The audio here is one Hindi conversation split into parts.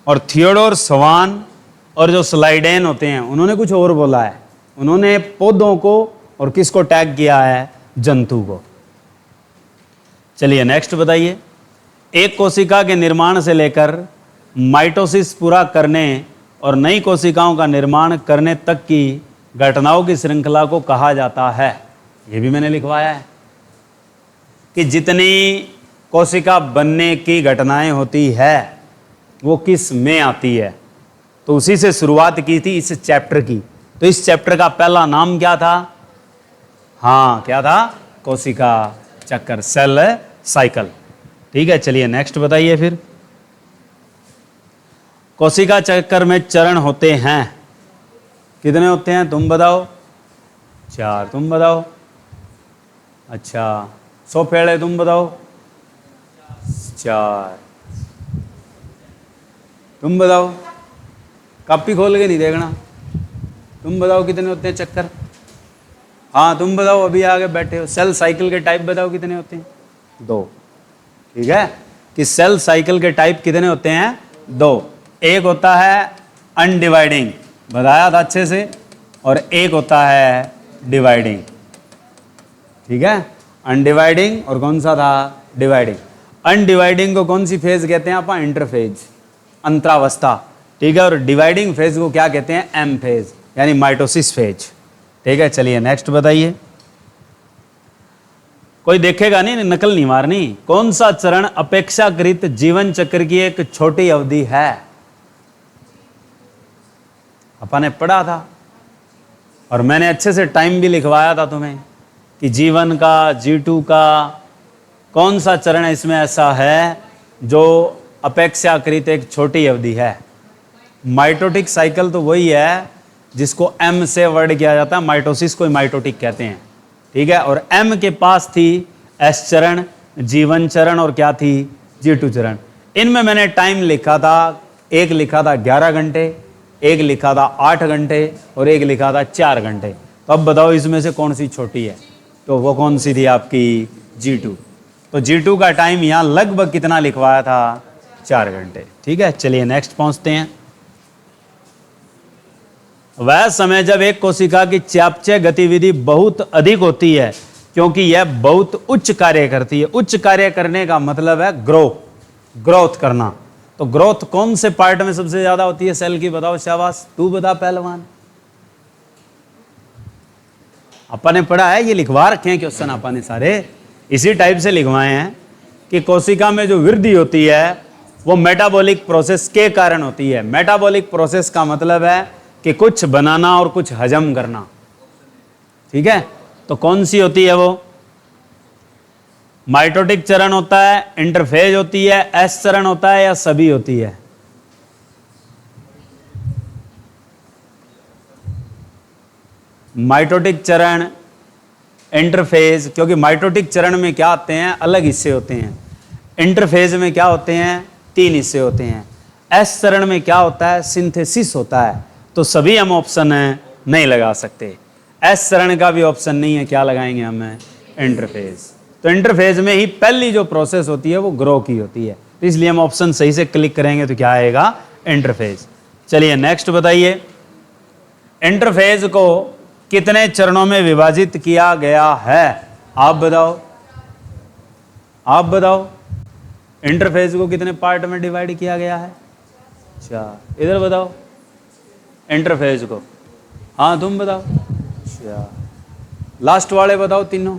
और थियोडोर सवान और जो स्लाइडेन होते हैं उन्होंने कुछ और बोला है। उन्होंने पौधों को और किसको टैग किया है? जंतु को। चलिए नेक्स्ट बताइए। एक कोशिका के निर्माण से लेकर माइटोसिस पूरा करने और नई कोशिकाओं का निर्माण करने तक की घटनाओं की श्रृंखला को कहा जाता है। ये भी मैंने लिखवाया है कि जितनी कोशिका बनने की घटनाएं होती है वो किस में आती है। तो उसी से शुरुआत की थी इस चैप्टर की। तो इस चैप्टर का पहला नाम क्या था? हाँ, क्या था? कोशिका चक्कर, सेल साइकिल। ठीक है, चलिए नेक्स्ट बताइए। फिर कोशिका चक्कर में चरण होते हैं, कितने होते हैं तुम बताओ? 4। तुम बताओ? अच्छा, 100 पेड़ है, तुम बताओ? 4। तुम बताओ? कॉपी खोल के नहीं देखना। तुम बताओ कितने होते हैं चक्कर? हाँ तुम बताओ, अभी आगे बैठे हो। सेल साइकिल के टाइप बताओ कितने होते हैं? 2। ठीक है, कि सेल साइकिल के टाइप कितने होते हैं? 2। एक होता है अनडिवाइडिंग, बताया था अच्छे से, और एक होता है डिवाइडिंग। ठीक है, अनडिवाइडिंग और कौन सा था? डिवाइडिंग। अनडिवाइडिंग को कौन सी फेज कहते हैं अपन? इंटरफेज, अंतरावस्था। ठीक है, और डिवाइडिंग फेज को क्या कहते हैं? एम फेज, यानी माइटोसिस फेज। ठीक है, चलिए नेक्स्ट बताइए। कोई देखेगा नहीं, नकल नहीं मारनी। कौन सा चरण अपेक्षाकृत जीवन चक्र की एक छोटी अवधि है? अपन ने पढ़ा था और मैंने अच्छे से टाइम भी लिखवाया था तुम्हें कि जीवन का, G2 का कौन सा चरण इसमें ऐसा है जो अपेक्षाकृत एक छोटी अवधि है। माइटोटिक साइकिल तो वही है जिसको M से वर्ड किया जाता है, माइटोसिस को माइटोटिक कहते हैं। ठीक है, और M के पास थी S चरण, जीवन चरण, और क्या थी? G2 चरण। इनमें मैंने टाइम लिखा था, एक लिखा था 11 घंटे, एक लिखा था 8 घंटे, और एक लिखा था 4 घंटे। तो अब बताओ इसमें से कौन सी छोटी है? तो वो कौन सी थी? आपकी G2। तो G2 का टाइम यहाँ लगभग कितना लिखवाया था? 4 घंटे। ठीक है, चलिए नेक्स्ट पहुंचते हैं। वह समय जब एक कोशिका की चयापचय गतिविधि बहुत अधिक होती है, क्योंकि यह बहुत उच्च कार्य करती है। उच्च कार्य करने का मतलब है ग्रोथ करना। तो ग्रोथ कौन से पार्ट में सबसे ज्यादा होती है सेल की? बताओ, शाबाश, तू बता पहलवान। अपन ने पढ़ा है, ये लिखवा रखे हैं क्वेश्चन अपन ने सारे इसी टाइप से लिखवाए हैं कि कोशिका में जो वृद्धि होती है वो मेटाबॉलिक प्रोसेस के कारण होती है। मेटाबॉलिक प्रोसेस का मतलब है कि कुछ बनाना और कुछ हजम करना। ठीक है, तो कौन सी होती है वो? माइटोटिक चरण होता है, इंटरफेज होती है, एस चरण होता है, या सभी होती है? माइटोटिक चरण, इंटरफेज, क्योंकि माइटोटिक चरण में क्या आते हैं? अलग हिस्से होते हैं। इंटरफेज में क्या होते हैं? 3 हिस्से होते हैं। एस चरण में क्या होता है? सिंथेसिस होता है। तो सभी हम ऑप्शन नहीं लगा सकते। एस चरण का भी ऑप्शन नहीं है, क्या लगाएंगे हम? इंटरफेज। तो इंटरफेज में ही पहली जो प्रोसेस होती है वो ग्रो की होती है, तो इसलिए हम ऑप्शन सही से क्लिक करेंगे तो क्या आएगा? इंटरफेज। चलिए नेक्स्ट बताइए। इंटरफेज को कितने चरणों में विभाजित किया गया है? आप बताओ, आप बताओ। इंटरफेज को कितने पार्ट में डिवाइड किया गया है? 4। इधर बताओ इंटरफेज को। हाँ तुम बताओ। अच्छा, लास्ट वाले बताओ तीनों,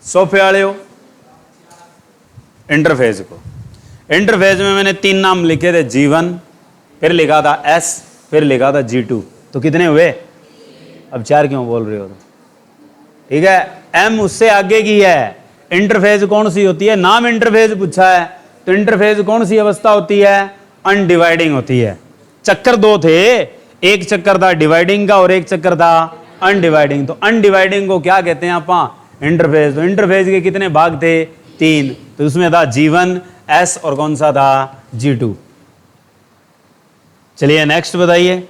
सोफे वाले हो। इंटरफेज को, इंटरफेज में मैंने 3 नाम लिखे थे, G1, फिर लिखा था S, फिर लिखा था G2। तो कितने हुए? अब 4 क्यों बोल रहे हो? ठीक है, M उससे आगे की है। इंटरफेज कौन सी होती है? नाम इंटरफेज पूछा है, तो इंटरफेज कौन सी अवस्था होती है? अनडिवाइडिंग होती है। चक्कर 2 थे, एक चक्कर था डिवाइडिंग का और एक चक्कर था अनडिवाइडिंग। तो अनडिवाइडिंग को क्या कहते हैं आप? इंटरफेज। तो इंटरफेज के कितने भाग थे? 3। तो उसमें था G1, S और कौन सा था? G2। चलिए नेक्स्ट बताइए।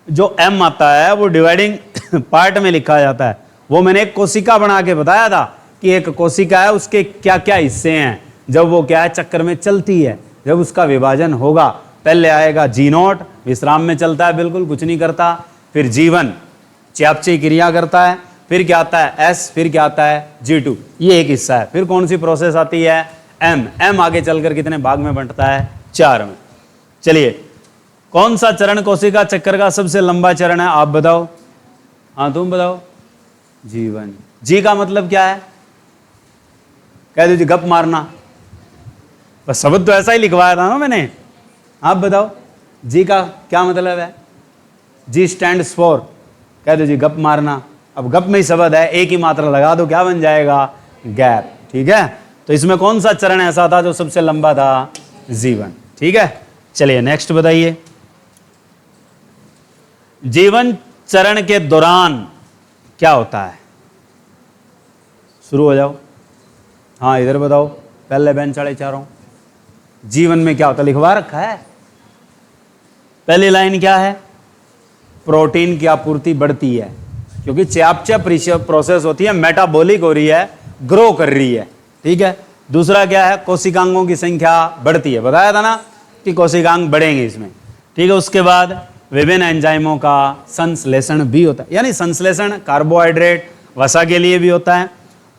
जो M आता है वो डिवाइडिंग पार्ट में लिखा जाता है। वो मैंने एक कोशिका बना के बताया था कि एक कोशिका है, उसके क्या क्या हिस्से हैं। जब वो क्या है, चक्कर में चलती है, जब उसका विभाजन होगा, पहले आएगा G0, विश्राम में चलता है, बिल्कुल कुछ नहीं करता, फिर G1 चयापचय क्रिया करता है, फिर क्या आता है S, फिर क्या आता है G2, ये एक हिस्सा है। फिर कौन सी प्रोसेस आती है M आगे चलकर कितने भाग में बंटता है, 4 में। चलिए, कौन सा चरण कोशिका चक्कर का सबसे लंबा चरण है, आप बताओ, हाँ तुम बताओ। G1। G का मतलब क्या है, कह दो जी, गप मारना, बस शब्द तो ऐसा ही लिखवाया था ना मैंने, आप बताओ G का क्या मतलब है। G स्टैंड्स फॉर, कह दो जी, गप मारना। अब गप में ही शब्द है, एक ही मात्रा लगा दो, क्या बन जाएगा, गैप। ठीक है, तो इसमें कौन सा चरण ऐसा था जो सबसे लंबा था, G1। ठीक है, चलिए नेक्स्ट बताइए। G1 चरण के दौरान क्या होता है, शुरू हो जाओ, हाँ इधर बताओ, पहले बेंच वाले चारों। G1 में क्या होता है, लिखवा रखा है, पहली लाइन क्या है, प्रोटीन की आपूर्ति बढ़ती है, क्योंकि चयापचय प्रोसेस होती है, मेटाबॉलिक हो रही है, ग्रो कर रही है। ठीक है, दूसरा क्या है, कोशिकांगों की संख्या बढ़ती है, बताया था ना कि कोशिकांग बढ़ेंगे इसमें। ठीक है, उसके बाद विभिन्न एंजाइमों का संश्लेषण भी होता है, यानी संश्लेषण कार्बोहाइड्रेट वसा के लिए भी होता है।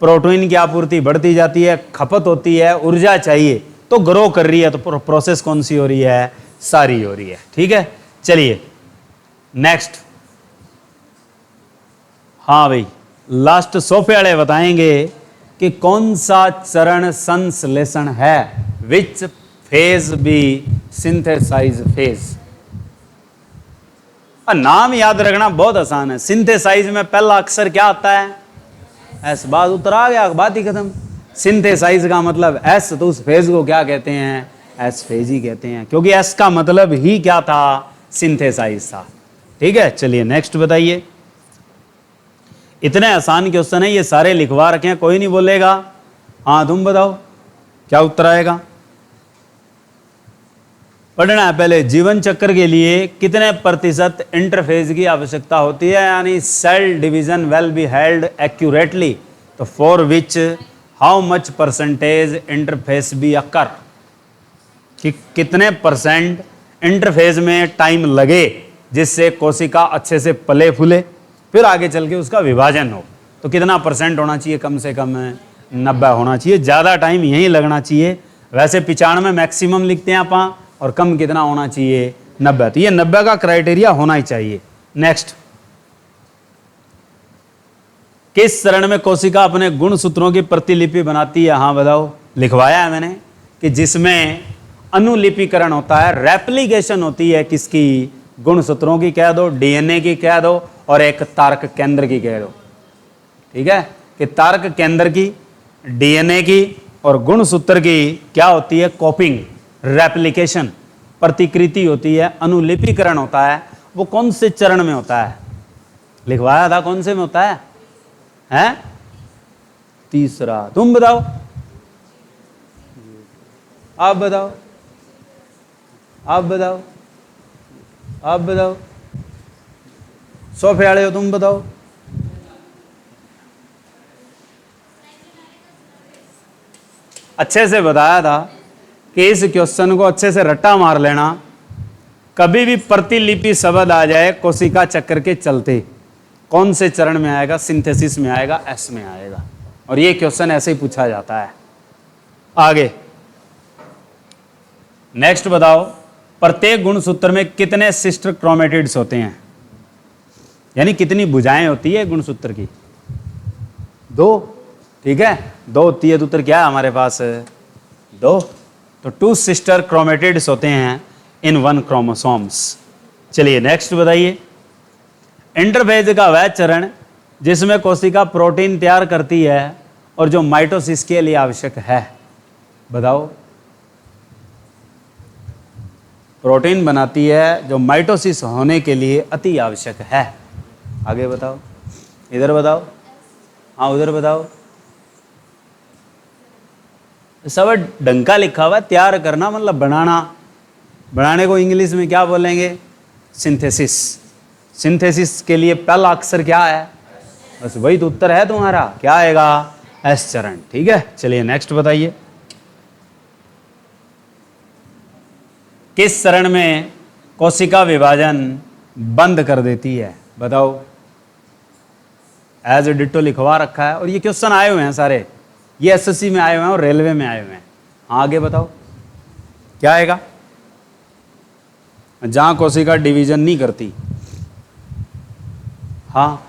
प्रोटीन की आपूर्ति बढ़ती जाती है, खपत होती है, ऊर्जा चाहिए, तो ग्रो कर रही है, तो प्रोसेस कौन सी हो रही है, सारी हो रही है। ठीक है, चलिए नेक्स्ट। हाँ भाई, लास्ट सोफे वाले बताएंगे कि कौन सा चरण संश्लेषण है, which phase be synthesize phase. नाम याद रखना बहुत आसान है। सिंथेसाइज में पहला अक्षर क्या आता है, एस, बात उतर आ गया, बात ही खत्म। सिंथेसाइज का मतलब एस, तो उस फेज को क्या कहते हैं, एस फेज ही कहते हैं, क्योंकि एस का मतलब ही क्या था, सिंथेसाइज था। ठीक है, चलिए नेक्स्ट बताइए। इतने आसान क्वेश्चन है, ये सारे लिखवा रखे हैं, कोई नहीं बोलेगा, हाँ तुम बताओ क्या उत्तर आएगा। पढ़ना है पहले, जीवन चक्र के लिए कितने प्रतिशत इंटरफेज की आवश्यकता होती है, यानी cell division will be held accurately, तो for which how much percentage interphase be occur, कि कितने परसेंट इंटरफेज में टाइम लगे जिससे कोशिका अच्छे से पले फूले, फिर आगे चल के उसका विभाजन हो, तो कितना परसेंट होना चाहिए, कम से कम 90 होना चाहिए, ज़्यादा टाइम यहीं लगना चाहिए। वैसे 95 मैक्सिमम लिखते हैं आप, और कम कितना होना चाहिए, 90, तो ये 90 का क्राइटेरिया होना ही चाहिए। नेक्स्ट, किस चरण में कोशिका अपने गुण सूत्रों की प्रतिलिपि बनाती है, हाँ बताओ, लिखवाया है मैंने कि जिसमें अनुलिपिकरण होता है, रेप्लिकेशन होती है, किसकी, गुण सूत्रों की कह दो, डीएनए की कह दो, और एक तारक केंद्र की कह दो। ठीक है, कि तारक केंद्र की, डीएनए की और गुण सूत्र की क्या होती है, कॉपिंग, रेप्लिकेशन, प्रतिकृति होती है, अनुलिपिकरण होता है। वो कौन से चरण में होता है, लिखवाया था, कौन से में होता है, हैं? तीसरा। तुम बताओ, आप बताओ, आप बताओ, आप बताओ, सोफे वाले हो, तुम बताओ। अच्छे से बताया था कि इस क्वेश्चन को अच्छे से रट्टा मार लेना, कभी भी प्रतिलिपि शब्द आ जाए कोशिका चक्र के चलते, कौन से चरण में आएगा, सिंथेसिस में आएगा, एस में आएगा, और ये क्वेश्चन ऐसे ही पूछा जाता है। आगे नेक्स्ट बताओ, प्रत्येक गुण सूत्र में कितने सिस्टर क्रोमेटिड्स होते हैं, यानी कितनी भुजाएं होती है गुण सूत्र की, 2। ठीक है, 2 होती है, तो उत्तर क्या है हमारे पास, 2। तो 2 सिस्टर क्रोमेटिड्स होते हैं इन 1 क्रोमोसोम्स। चलिए नेक्स्ट बताइए। इंटरफेज का वह चरण जिसमें कोशिका प्रोटीन तैयार करती है और जो माइटोसिस के लिए आवश्यक है, बताओ। प्रोटीन बनाती है जो माइटोसिस होने के लिए अति आवश्यक है। आगे बताओ, इधर बताओ, हाँ उधर बताओ। सब डंका लिखा हुआ है, तैयार करना मतलब बनाना, बनाने को इंग्लिश में क्या बोलेंगे, सिंथेसिस। सिंथेसिस के लिए पहला अक्षर क्या है, बस वही तो उत्तर है तुम्हारा, क्या आएगा, एस चरण। ठीक है, चलिए नेक्स्ट बताइए। किस चरण में कोशिका विभाजन बंद कर देती है? बताओ। एज ए डिटो लिखवा रखा है और ये क्वेश्चन आए हुए हैं सारे, ये एसएससी में आए हुए हैं और रेलवे में आए हुए हैं। आगे बताओ क्या आएगा? जहां कोशिका डिवीजन नहीं करती। हाँ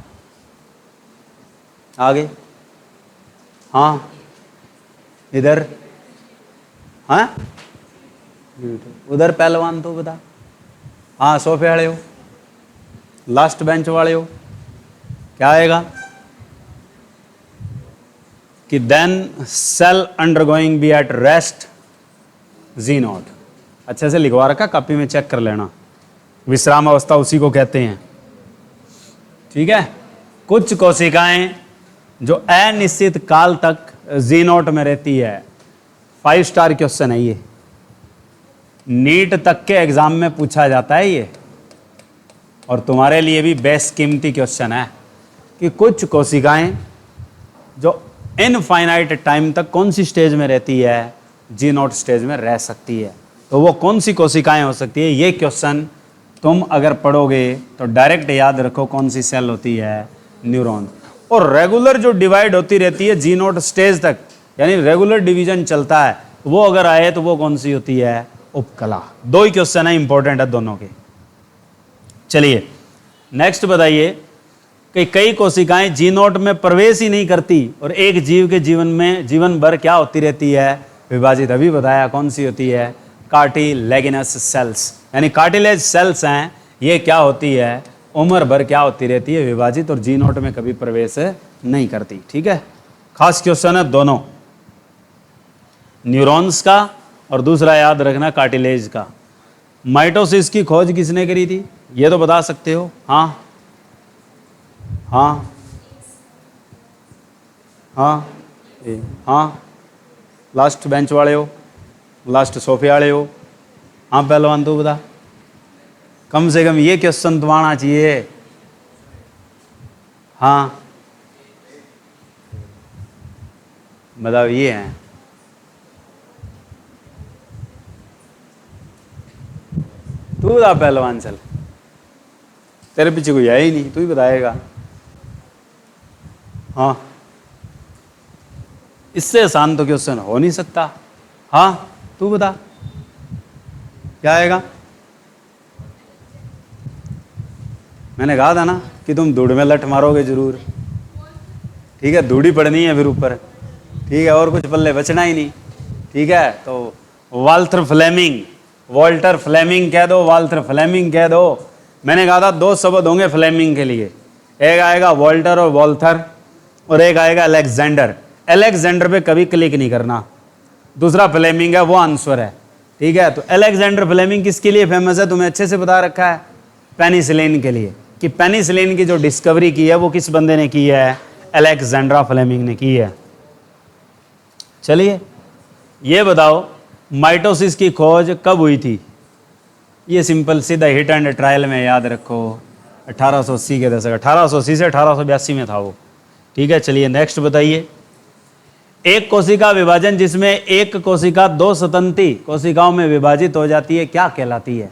आगे, हाँ इधर, हाँ उधर पहलवान तो बता। हाँ सोफे वाले हो, लास्ट बेंच वाले हो, क्या आएगा कि then cell undergoing be at rest G naught. अच्छे से लिखवा रखा, कॉपी में चेक कर लेना। विश्राम अवस्था उसी को कहते हैं, ठीक है। कुछ कोशिकाएं जो अनिश्चित काल तक जी नॉट में रहती है। 5 स्टार क्वेश्चन है ये, नीट तक के एग्जाम में पूछा जाता है ये, और तुम्हारे लिए भी बेस्ट कीमती क्वेश्चन है कि कुछ कोशिकाएं जो इनफाइनाइट टाइम तक कौन सी स्टेज में रहती है? जी नॉट स्टेज में रह सकती है। तो वो कौन सी कोशिकाएं हो सकती है? ये क्वेश्चन तुम अगर पढ़ोगे तो डायरेक्ट याद रखो कौन सी सेल होती है? न्यूरॉन। और रेगुलर जो डिवाइड होती रहती है जी नॉट स्टेज तक, यानी रेगुलर डिवीजन चलता है, वो अगर आए तो वो कौन सी होती है? उपकला। 2 ही क्वेश्चन है, इंपॉर्टेंट है दोनों के। चलिए नेक्स्ट बताइए कि कई कोशिकाएं जी नॉट में प्रवेश ही नहीं करती और एक जीव के जीवन में जीवन भर क्या होती रहती है? विभाजित। अभी बताया कौन सी होती है? Cartilaginous cells. यानी कार्टिलेज सेल्स हैं, ये क्या होती है? उम्र भर क्या होती रहती है? विभाजित, और जी नॉट में कभी प्रवेश नहीं करती। ठीक है, खास क्वेश्चन है दोनों, न्यूरॉन्स का और दूसरा याद रखना कार्टिलेज का। माइटोसिस की खोज किसने करी थी? ये तो बता सकते हो। हाँ हाँ हाँ हाँ, लास्ट बेंच वाले हो, लास्ट सोफे वाले हो। हाँ पहलवान तू बता, कम से कम ये क्वेश्चन तो आना चाहिए। हाँ बताओ, ये है। तू बता पहलवान, चल तेरे पीछे कोई है ही नहीं, तू ही बताएगा। हाँ, इससे आसान तो क्वेश्चन हो नहीं सकता। हाँ तू बता क्या आएगा? मैंने कहा था ना कि तुम धूड़ में लठ मारोगे जरूर। ठीक है, धूड़ी पड़नी है फिर ऊपर। ठीक है, और कुछ पल्ले बचना ही नहीं। ठीक है, तो वाल्टर फ्लेमिंग, वॉल्टर फ्लेमिंग कह दो, वाल्टर फ्लेमिंग कह दो। मैंने कहा था 2 शब्द होंगे फ्लेमिंग के लिए, एक आएगा वॉल्टर और वॉल्थर, और एक आएगा अलेक्जेंडर। अलेक्जेंडर पे कभी क्लिक नहीं करना, दूसरा फ्लेमिंग है, वो आंसर है। ठीक है, तो अलेक्जेंडर फ्लेमिंग किसके लिए फेमस है? तुम्हें अच्छे से बता रखा है, पेनिसिलिन के लिए। कि पेनिसिलिन की जो डिस्कवरी की है वो किस बंदे ने की है? अलेक्जेंड्रा फ्लेमिंग ने की है। चलिए ये बताओ, माइटोसिस की खोज कब हुई थी? ये सिंपल सीधा हिट एंड ट्रायल में याद रखो, 1880 के दशक, 1880 से 1882 में था वो। ठीक है, चलिए नेक्स्ट बताइए। एक कोशिका विभाजन जिसमें एक कोशिका 2 स्वतंत्र कोशिकाओं में विभाजित हो जाती है क्या कहलाती है?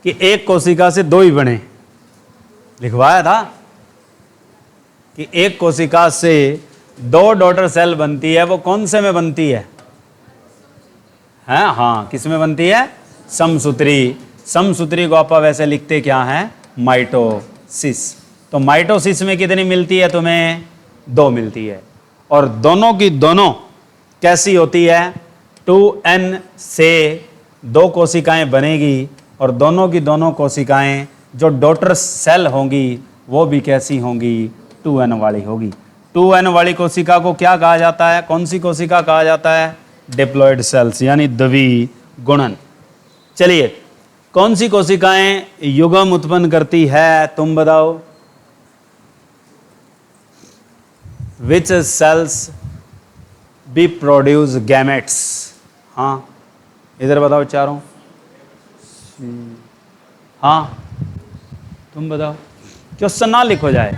कि एक कोशिका से 2 ही बने, लिखवाया था कि एक कोशिका से 2 डॉटर सेल बनती है, वो कौन से में बनती है? हैं? हाँ, किस में बनती है? समसूत्री। समसूत्री को आप वैसे लिखते क्या है? माइटोसिस। तो माइटोसिस में कितनी मिलती है तुम्हें? 2 मिलती है, और दोनों की दोनों कैसी होती है? 2n से 2 कोशिकाएं बनेगी, और दोनों की दोनों कोशिकाएं जो डॉटर सेल होंगी वो भी कैसी होंगी? 2n वाली होगी। 2n वाली कोशिका को क्या कहा जाता है? कौन सी कोशिका कहा जाता है? डिप्लॉयड सेल्स, यानी द्विगुणन। चलिए, कौन सी कोशिकाएं युग्म उत्पन्न करती है? तुम बताओ। Which cells be produce gametes? हाँ इधर बताओ चारों। हाँ तुम बताओ। क्वेश्चन ना लिखो जाए,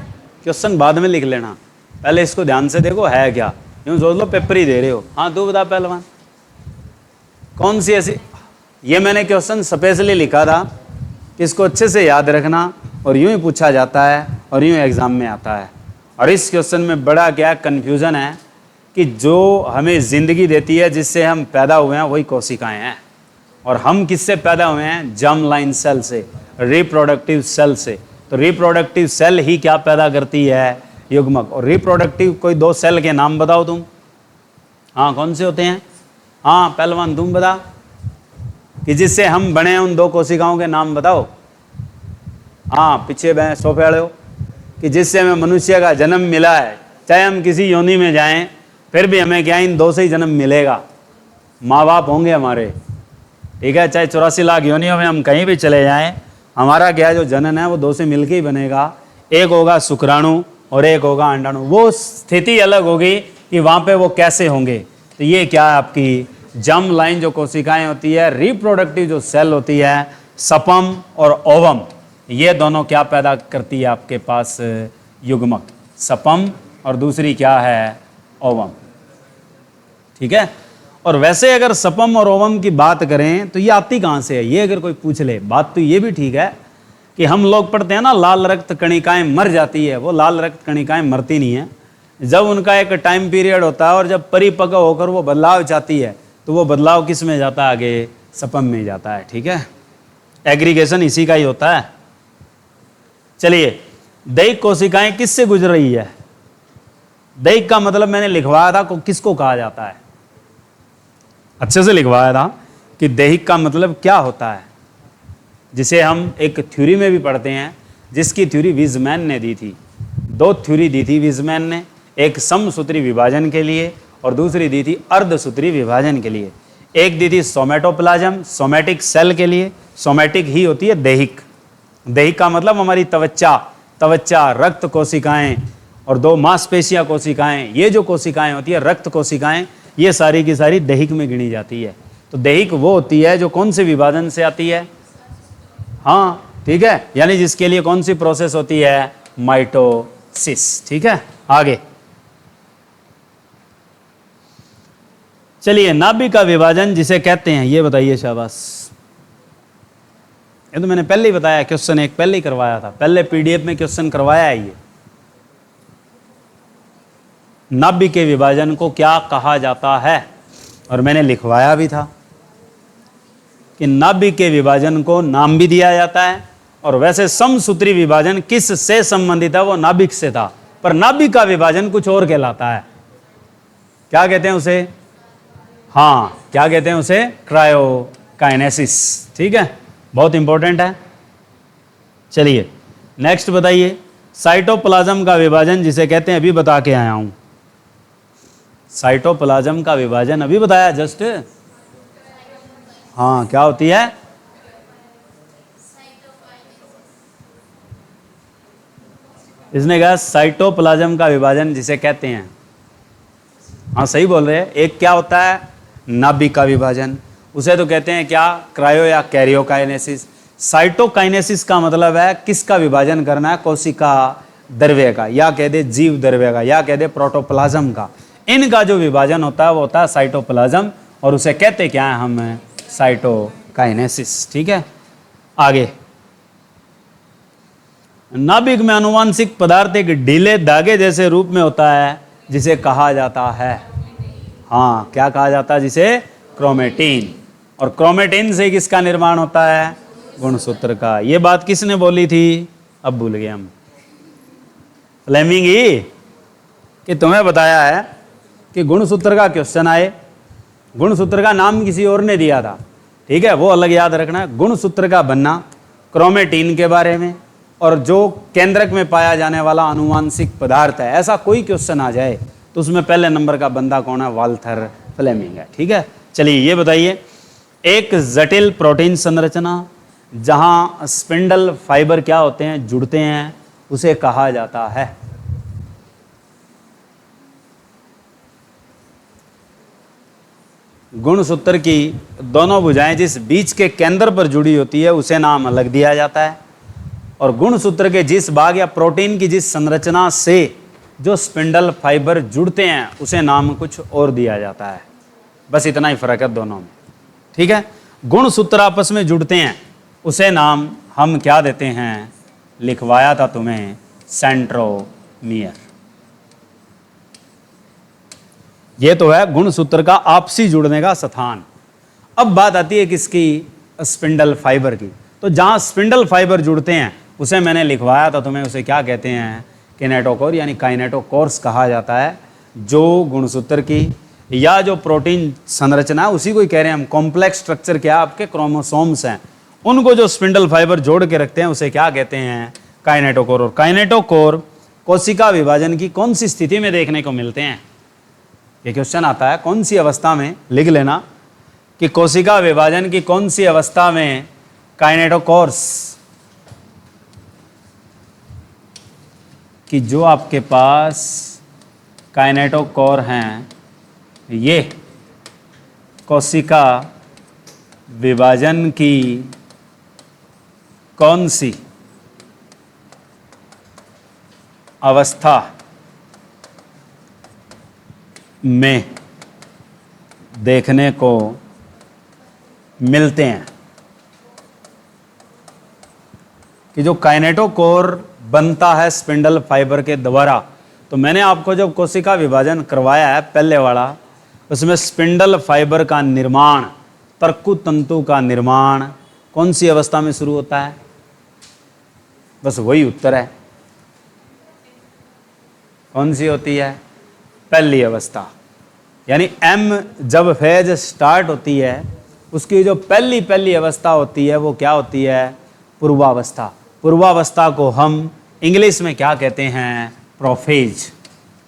क्वेश्चन बाद में लिख लेना, पहले इसको ध्यान से देखो है क्या, यूँ सोच लो पेपर ही दे रहे हो। हाँ तू बता पहलवान। कौन सी ऐसी, ये मैंने क्वेश्चन स्पेशली लिखा था कि इसको अच्छे से याद रखना, और यूं ही पूछा जाता है और यूं एग्जाम में आता है। और इस क्वेश्चन में बड़ा क्या कन्फ्यूज़न है कि जो हमें ज़िंदगी देती है, जिससे हम पैदा हुए हैं, वही कोशिकाएं हैं। और हम किससे पैदा हुए हैं? जर्म लाइन सेल से, रिप्रोडक्टिव सेल से। तो रिप्रोडक्टिव सेल ही क्या पैदा करती है? युग्मक। और रिप्रोडक्टिव कोई 2 सेल के नाम बताओ तुम। हाँ, कौन से होते हैं? हाँ पहलवान, तुम बता कि जिससे हम बने हैं, उन 2 कोशिकाओं के नाम बताओ। हाँ पीछे सोफे वाले हो, कि जिससे हमें मनुष्य का जन्म मिला है, चाहे हम किसी योनि में जाएं फिर भी हमें क्या इन 2 से ही जन्म मिलेगा। माँ बाप होंगे हमारे, ठीक है, चाहे 84 लाख योनियों में हम कहीं भी चले जाएं, हमारा क्या जो जनन है वो 2 से मिलके ही बनेगा। एक होगा शुक्राणु और एक होगा अंडाणु। वो स्थिति अलग होगी कि वहाँ पे वो कैसे होंगे। तो ये क्या है आपकी जर्म लाइन जो कोशिकाएं होती है, रिप्रोडक्टिव जो सेल होती है, सपम और ओवम, ये दोनों क्या पैदा करती है आपके पास? युग्मक। सपम और दूसरी क्या है? ओवम। ठीक है। और वैसे अगर सपम और ओवम की बात करें तो ये आती कहाँ से है? ये अगर कोई पूछ ले, बात तो ये भी ठीक है कि हम लोग पढ़ते हैं ना, लाल रक्त कणिकाएं मर जाती है। वो लाल रक्त कणिकाएं मरती नहीं है। जब उनका एक टाइम पीरियड होता है और जब परिपक्व होकर वो बदलाव चाहती है, तो वो बदलाव किस में जाता है? आगे सपम में जाता है। ठीक है, एग्रीगेशन इसी का ही होता है। चलिए, दैहिक कोशिकाएं किससे गुजर रही है? दैहिक का मतलब मैंने लिखवाया था, किसको कहा जाता है? अच्छे से लिखवाया था कि दैहिक का मतलब क्या होता है, जिसे हम एक थ्योरी में भी पढ़ते हैं, जिसकी थ्योरी विज़मैन ने दी थी। 2 थ्योरी दी थी विज़मैन ने, एक समसूत्री विभाजन के लिए और दूसरी दी थी अर्धसूत्री विभाजन के लिए। एक दी थी सोमेटोप्लाज्म, सोमेटिक सेल के लिए। सोमेटिक ही होती है दैहिक। दैहिक का मतलब हमारी त्वचा, रक्त कोशिकाएं और 2 मांसपेशियां कोशिकाएं। ये जो कोशिकाएं होती है, रक्त कोशिकाएं, ये सारी की सारी दैहिक में गिनी जाती है। तो दैहिक वो होती है जो कौन से विभाजन से आती है? हाँ ठीक है, यानी जिसके लिए कौन सी प्रोसेस होती है? माइटोसिस। ठीक है, आगे चलिए, नाभिक का विभाजन जिसे कहते हैं, ये बताइए। शाबाश, ये तो मैंने पहले ही बताया, क्वेश्चन एक पहले ही करवाया था, पहले पीडीएफ में क्वेश्चन करवाया है। ये नाभिक के विभाजन को क्या कहा जाता है, और मैंने लिखवाया भी था कि नाभिक के विभाजन को नाम भी दिया जाता है। और वैसे समसूत्री विभाजन किस से संबंधित है? वो नाभिक से था, पर नाभिक का विभाजन कुछ और कहलाता है। क्या कहते हैं उसे? हाँ, क्या कहते हैं उसे? क्रायोकाइनेसिस। ठीक है, बहुत इंपॉर्टेंट है। चलिए नेक्स्ट बताइए, साइटोप्लाज्म का विभाजन जिसे कहते हैं, अभी बता के आया हूं। साइटोप्लाज्म का विभाजन अभी बताया जस्ट। हाँ, क्या होती है? इसने कहा साइटोप्लाज्म का विभाजन जिसे कहते हैं। हाँ सही बोल रहे हैं। एक क्या होता है? नाभिक का विभाजन, उसे तो कहते हैं क्या? क्रायो या कैरियोकाइनेसिस। साइटोकाइनेसिस का मतलब है किसका विभाजन करना है? कोशिका द्रव्य का, या कह दे जीव द्रव्य का, या कह दे प्रोटोप्लाज्म का। इनका जो विभाजन होता है वो होता है साइटोप्लाज्म, और उसे कहते क्या है हम? साइटोकाइनेसिस। ठीक है, आगे नाभिक में आनुवांशिक पदार्थ एक ढीले धागे जैसे रूप में होता है, जिसे कहा जाता है, हाँ क्या कहा जाता है? जिसे क्रोमेटिन। और क्रोमेटिन से किसका निर्माण होता है? गुणसूत्र का। ये बात किसने बोली थी? अब भूल गए हम। फ्लेमिंग ही, कि तुम्हें बताया है कि गुणसूत्र का क्वेश्चन आए। गुणसूत्र का नाम किसी और ने दिया था, ठीक है, वो अलग याद रखना। गुणसूत्र का बनना, क्रोमेटिन के बारे में, और जो केंद्रक में पाया जाने वाला आनुवांशिक पदार्थ है, ऐसा कोई क्वेश्चन आ जाए तो उसमें पहले नंबर का बंदा कौन है? वाल्थर फ्लेमिंग है। ठीक है, चलिए ये बताइए, एक जटिल प्रोटीन संरचना जहां स्पिंडल फाइबर क्या होते हैं? जुड़ते हैं, उसे कहा जाता है। गुणसूत्र की दोनों भुजाएं जिस बीच के केंद्र पर जुड़ी होती है, उसे नाम अलग दिया जाता है। और गुणसूत्र के जिस भाग या प्रोटीन की जिस संरचना से जो स्पिंडल फाइबर जुड़ते हैं, उसे नाम कुछ और दिया जाता है। बस इतना ही फर्क है दोनों में। ठीक है, गुणसूत्र आपस में जुड़ते हैं, उसे नाम हम क्या देते हैं, लिखवाया था तुम्हें, सेंट्रोमियर। ये तो है गुणसूत्र का आपसी जुड़ने का स्थान। अब बात आती है किसकी, स्पिंडल फाइबर की। तो जहां स्पिंडल फाइबर जुड़ते हैं उसे मैंने लिखवाया था तुम्हें, उसे क्या कहते हैं, किनेटोकोर यानी काइनेटोकोर्स कहा जाता है। जो गुणसूत्र की या जो प्रोटीन संरचना है उसी को ही कह रहे हैं हम। कॉम्प्लेक्स स्ट्रक्चर क्या, आपके क्रोमोसोम्स हैं, उनको जो स्पिंडल फाइबर जोड़ के रखते हैं उसे क्या कहते हैं, काइनेटोकोर। और काइनेटोकोर कोशिका विभाजन की कौन सी स्थिति में देखने को मिलते हैं, ये क्वेश्चन आता है, कौन सी अवस्था में, लिख लेना कि कोशिका विभाजन की कौन सी अवस्था में काइनेटोकोर्स, कि जो आपके पास काइनेटोकोर हैं ये कोशिका विभाजन की कौन सी अवस्था में देखने को मिलते हैं, कि जो काइनेटोकोर बनता है स्पिंडल फाइबर के द्वारा। तो मैंने आपको जब कोशिका विभाजन करवाया है पहले वाला, उसमें स्पिंडल फाइबर का निर्माण, तर्कु तंतु का निर्माण कौन सी अवस्था में शुरू होता है, बस वही उत्तर है। कौन सी होती है, पहली अवस्था। यानी एम जब फेज स्टार्ट होती है उसकी जो पहली अवस्था होती है वो क्या होती है, पूर्वावस्था। पूर्वावस्था को हम इंग्लिश में क्या कहते हैं, प्रोफेज।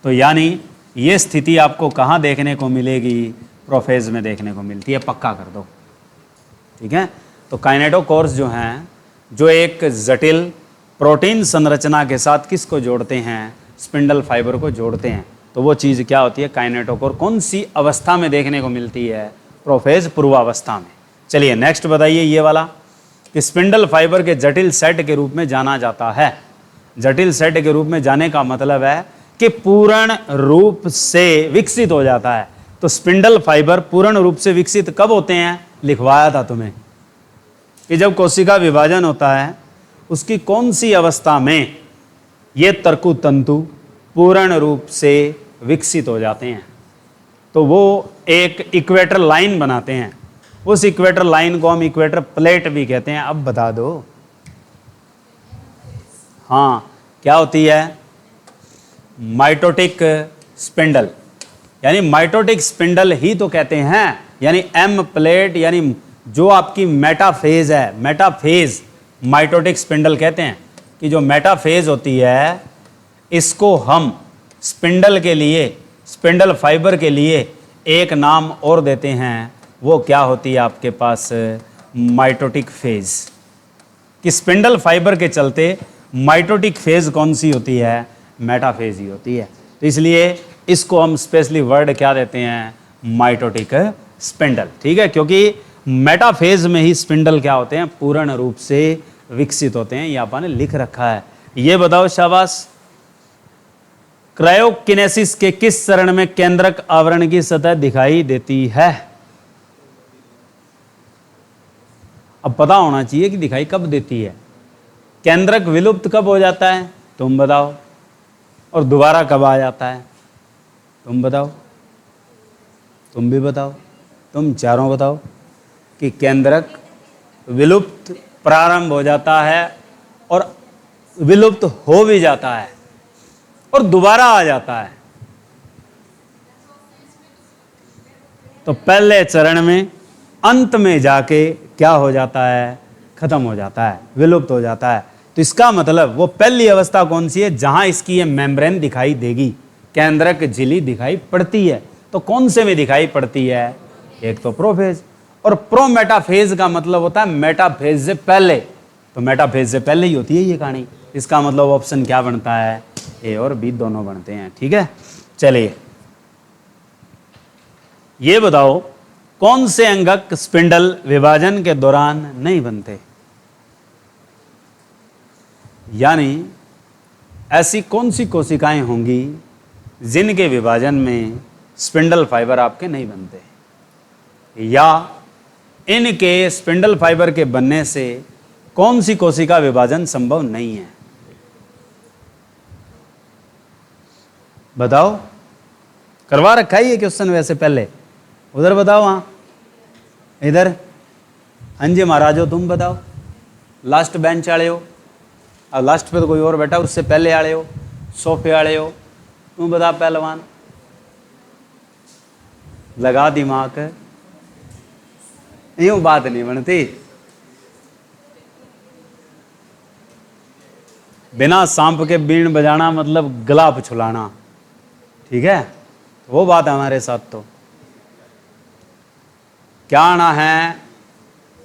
तो यानी ये स्थिति आपको कहाँ देखने को मिलेगी, प्रोफेज में देखने को मिलती है, पक्का कर दो। ठीक है, तो काइनेटोकोर्स जो हैं, जो एक जटिल प्रोटीन संरचना के साथ किसको जोड़ते हैं, स्पिंडल फाइबर को जोड़ते हैं, तो वो चीज़ क्या होती है, काइनेटोकोर। कौन सी अवस्था में देखने को मिलती है, प्रोफेज, पूर्वावस्था में। चलिए नेक्स्ट बताइए, ये वाला कि स्पिंडल फाइबर के जटिल सेट के रूप में जाना जाता है। जटिल सेट के रूप में जाने का मतलब है कि पूर्ण रूप से विकसित हो जाता है। तो स्पिंडल फाइबर पूर्ण रूप से विकसित कब होते हैं, लिखवाया था तुम्हें कि जब कोशिका विभाजन होता है उसकी कौन सी अवस्था में ये तर्कु तंतु पूर्ण रूप से विकसित हो जाते हैं। तो वो एक इक्वेटर लाइन बनाते हैं, उस इक्वेटर लाइन को हम इक्वेटर प्लेट भी कहते हैं। अब बता दो, हाँ क्या होती है, माइटोटिक स्पिंडल, यानी माइटोटिक स्पिंडल ही तो कहते हैं। यानी एम प्लेट, यानी जो आपकी मेटाफेज है, मेटाफेज माइटोटिक स्पिंडल कहते हैं। कि जो मेटाफेज होती है इसको हम स्पिंडल के लिए, स्पिंडल फाइबर के लिए एक नाम और देते हैं, वो क्या होती है आपके पास, माइटोटिक फेज। कि स्पिंडल फाइबर के चलते माइटोटिक फेज कौन सी होती है, मेटाफेज ही होती है। तो इसलिए इसको हम स्पेशली वर्ड क्या देते हैं, माइटोटिक स्पिंडल। ठीक है, क्योंकि मेटाफेज में ही स्पिंडल क्या होते हैं, पूर्ण रूप से विकसित होते हैं। ये आपने लिख रखा है। ये बताओ शाबाश, क्रायोकिनेसिस के किस चरण में केंद्रक आवरण की सतह दिखाई देती है। अब पता होना चाहिए कि दिखाई कब देती है, केंद्रक विलुप्त कब हो जाता है, तुम बताओ, और दोबारा कब आ जाता है, तुम बताओ, तुम भी बताओ, तुम चारों बताओ। कि केंद्रक विलुप्त प्रारंभ हो जाता है और विलुप्त हो भी जाता है और दोबारा आ जाता है। तो पहले चरण में अंत में जाके क्या हो जाता है, खत्म हो जाता है, विलुप्त हो जाता है। तो इसका मतलब वो पहली अवस्था कौन सी है, जहां इसकी ये मेम्ब्रेन दिखाई देगी, केंद्रक झिल्ली दिखाई पड़ती है। तो कौन से में दिखाई पड़ती है, एक तो प्रोफेज, और प्रोमेटाफेज का मतलब होता है मेटाफेज से पहले। तो मेटाफेज से पहले ही होती है ये कहानी। इसका मतलब ऑप्शन क्या बनता है, ए और बी दोनों बनते हैं। ठीक है, चलिए ये बताओ, कौन से अंगक स्पिंडल विभाजन के दौरान नहीं बनते। यानी ऐसी कौन सी कोशिकाएं होंगी जिनके विभाजन में स्पिंडल फाइबर आपके नहीं बनते, या इनके स्पिंडल फाइबर के बनने से कौन सी कोशिका विभाजन संभव नहीं है? बताओ। करवा रखा ही है क्वेश्चन वैसे पहले। उधर बताओ, हाँ इधर। हाँ जी महाराजो, तुम बताओ। लास्ट बेंच आड़े हो, अब लास्ट पे तो कोई और बैठा, उससे पहले आड़े हो, सोफे आड़े हो। तुम बता पहलवान, लगा दिमाग। यूं बात नहीं बनती। बिना सांप के बीन बजाना मतलब गला पछुलाना, ठीक है? वो बात है हमारे साथ। तो क्या आना है?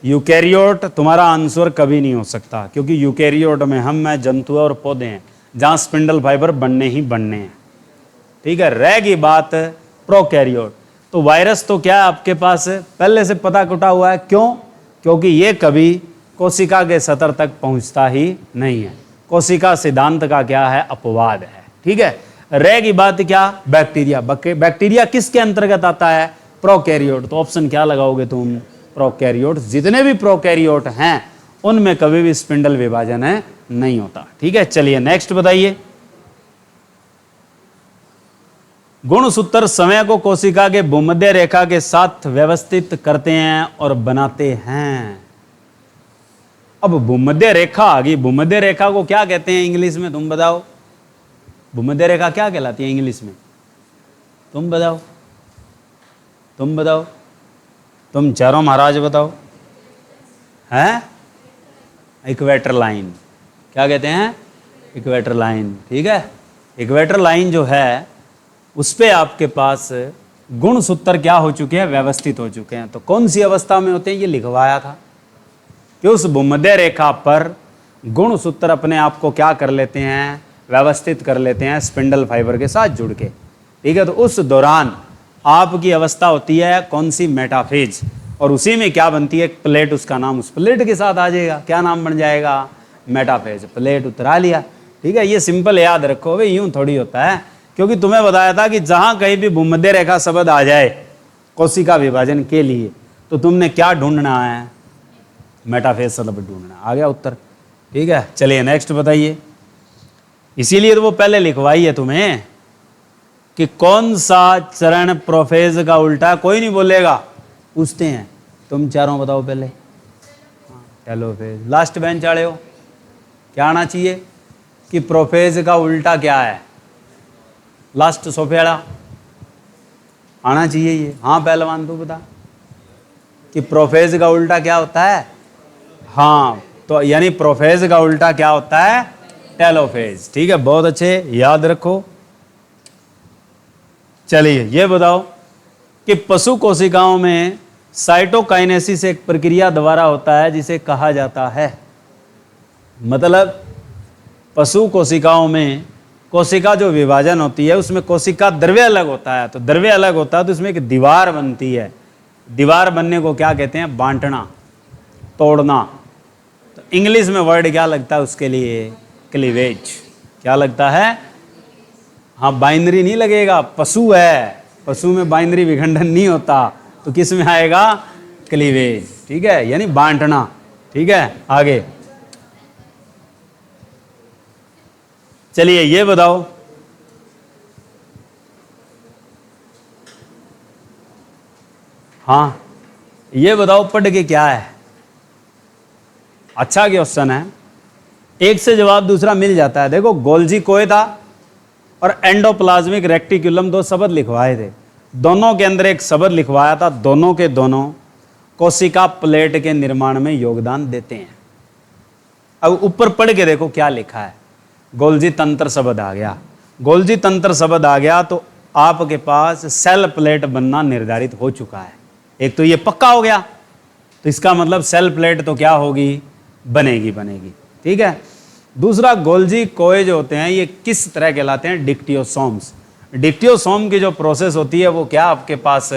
यूकैरियोट तुम्हारा आंसर कभी नहीं हो सकता, क्योंकि यूकैरियोट में हम, मैं, जंतु और पौधे हैं, जहां स्पिंडल फाइबर बनने ही बनने हैं, ठीक है? रहेगी बात प्रोकैरियोट। तो वायरस तो क्या है आपके पास पहले से पता कुटा हुआ है। क्यों? क्योंकि ये कभी कोशिका के सतर तक पहुंचता ही नहीं है। कोशिका सिद्धांत का क्या है? अपवाद है, ठीक है? रहेगी बात क्या? बैक्टीरिया। बैक्टीरिया किसके अंतर्गत आता है? प्रोकैरियोट। तो ऑप्शन क्या लगाओगे तुम? प्रोकैरियोट। जितने भी प्रोकैरियोट हैं उनमें कभी भी स्पिंडल विभाजन है नहीं होता, ठीक है? चलिए नेक्स्ट बताइए। गुणसूत्र समय को कोशिका के भूमध्य रेखा के साथ व्यवस्थित करते हैं और बनाते हैं। अब भूमध्य रेखा आ गई। भूमध्य रेखा को क्या कहते हैं इंग्लिश में? तुम बताओ। भूमध्य रेखा क्या कहलाती है इंग्लिश में? तुम बताओ, तुम बताओ, तुम चारों महाराज बताओ। हैं? Equator line. क्या कहते हैं? इक्वेटर लाइन, ठीक है? इक्वेटर लाइन जो है उस पे आपके पास गुणसूत्र क्या हो चुके हैं? व्यवस्थित हो चुके हैं। तो कौन सी अवस्था में होते हैं? ये लिखवाया था कि उस भूमध्य रेखा पर गुणसूत्र अपने आप को क्या कर लेते हैं? व्यवस्थित कर लेते हैं स्पिंडल फाइबर के साथ जुड़ के, ठीक है? तो उस दौरान आपकी अवस्था होती है कौन सी? मेटाफेज। और उसी में क्या बनती है? एक प्लेट, उसका नाम उस प्लेट के साथ आ जाएगा। क्या नाम बन जाएगा? मेटाफेज। प्लेट उतरा लिया, ठीक है? ये सिंपल याद रखो भाई, यूं थोड़ी होता है। क्योंकि तुम्हें बताया था कि जहां कहीं भी भूमध्य रेखा शब्द आ जाए कोशिका विभाजन के लिए तो तुमने क्या ढूंढना है? मेटाफेज शब्द ढूंढना। आ गया उत्तर, ठीक है? चलिए नेक्स्ट बताइए। इसीलिए तो वो पहले लिखवाई है तुम्हें कि कौन सा चरण प्रोफेज का उल्टा। कोई नहीं बोलेगा, पूछते हैं। तुम चारों बताओ पहले। टेलोफेज। लास्ट बेंच आड़े हो, क्या आना चाहिए कि प्रोफेज का उल्टा क्या है? लास्ट सोफेड़ा आना चाहिए ये। हाँ पहलवान तू बता कि प्रोफेज का उल्टा क्या होता है? हाँ, तो यानी प्रोफेज का उल्टा क्या होता है? टेलोफेज, ठीक है? बहुत अच्छे, याद रखो। चलिए ये बताओ कि पशु कोशिकाओं में साइटोकाइनेसिस एक प्रक्रिया द्वारा होता है जिसे कहा जाता है। मतलब पशु कोशिकाओं में कोशिका जो विभाजन होती है उसमें कोशिका द्रव्य अलग होता है। तो द्रव्य अलग होता है तो उसमें एक दीवार बनती है। दीवार बनने को क्या कहते हैं? बांटना, तोड़ना। तो इंग्लिश में वर्ड क्या लगता है उसके लिए? क्लीवेज। क्या लगता है? हाँ, बाइनरी नहीं लगेगा, पशु है, पशु में बाइनरी विखंडन नहीं होता, तो किस में आएगा? क्लीवेज, ठीक है? यानी बांटना, ठीक है? आगे चलिए ये बताओ, हाँ ये बताओ पढ़ के क्या है? अच्छा क्वेश्चन है, एक से जवाब दूसरा मिल जाता है। देखो गोल्जी कोएता और एंडोप्लाज्मिक रेक्टिकुलम दो शब्द लिखवाए थे, दोनों के अंदर एक शब्द लिखवाया था। दोनों के दोनों कोशिका प्लेट के निर्माण में योगदान देते हैं। अब ऊपर पढ़ के देखो क्या लिखा है। गोल्जी तंत्र शब्द आ गया, गोल्जी तंत्र शब्द आ गया तो आपके पास सेल प्लेट बनना निर्धारित हो चुका है। एक तो ये पक्का हो गया, तो इसका मतलब सेल प्लेट तो क्या होगी? बनेगी, बनेगी, ठीक है? दूसरा, गोल्जी कोए जो होते हैं ये किस तरह कहलाते हैं? डिक्टियोसोम्स। डिक्टियोसोम की जो प्रोसेस होती है वो क्या आपके पास?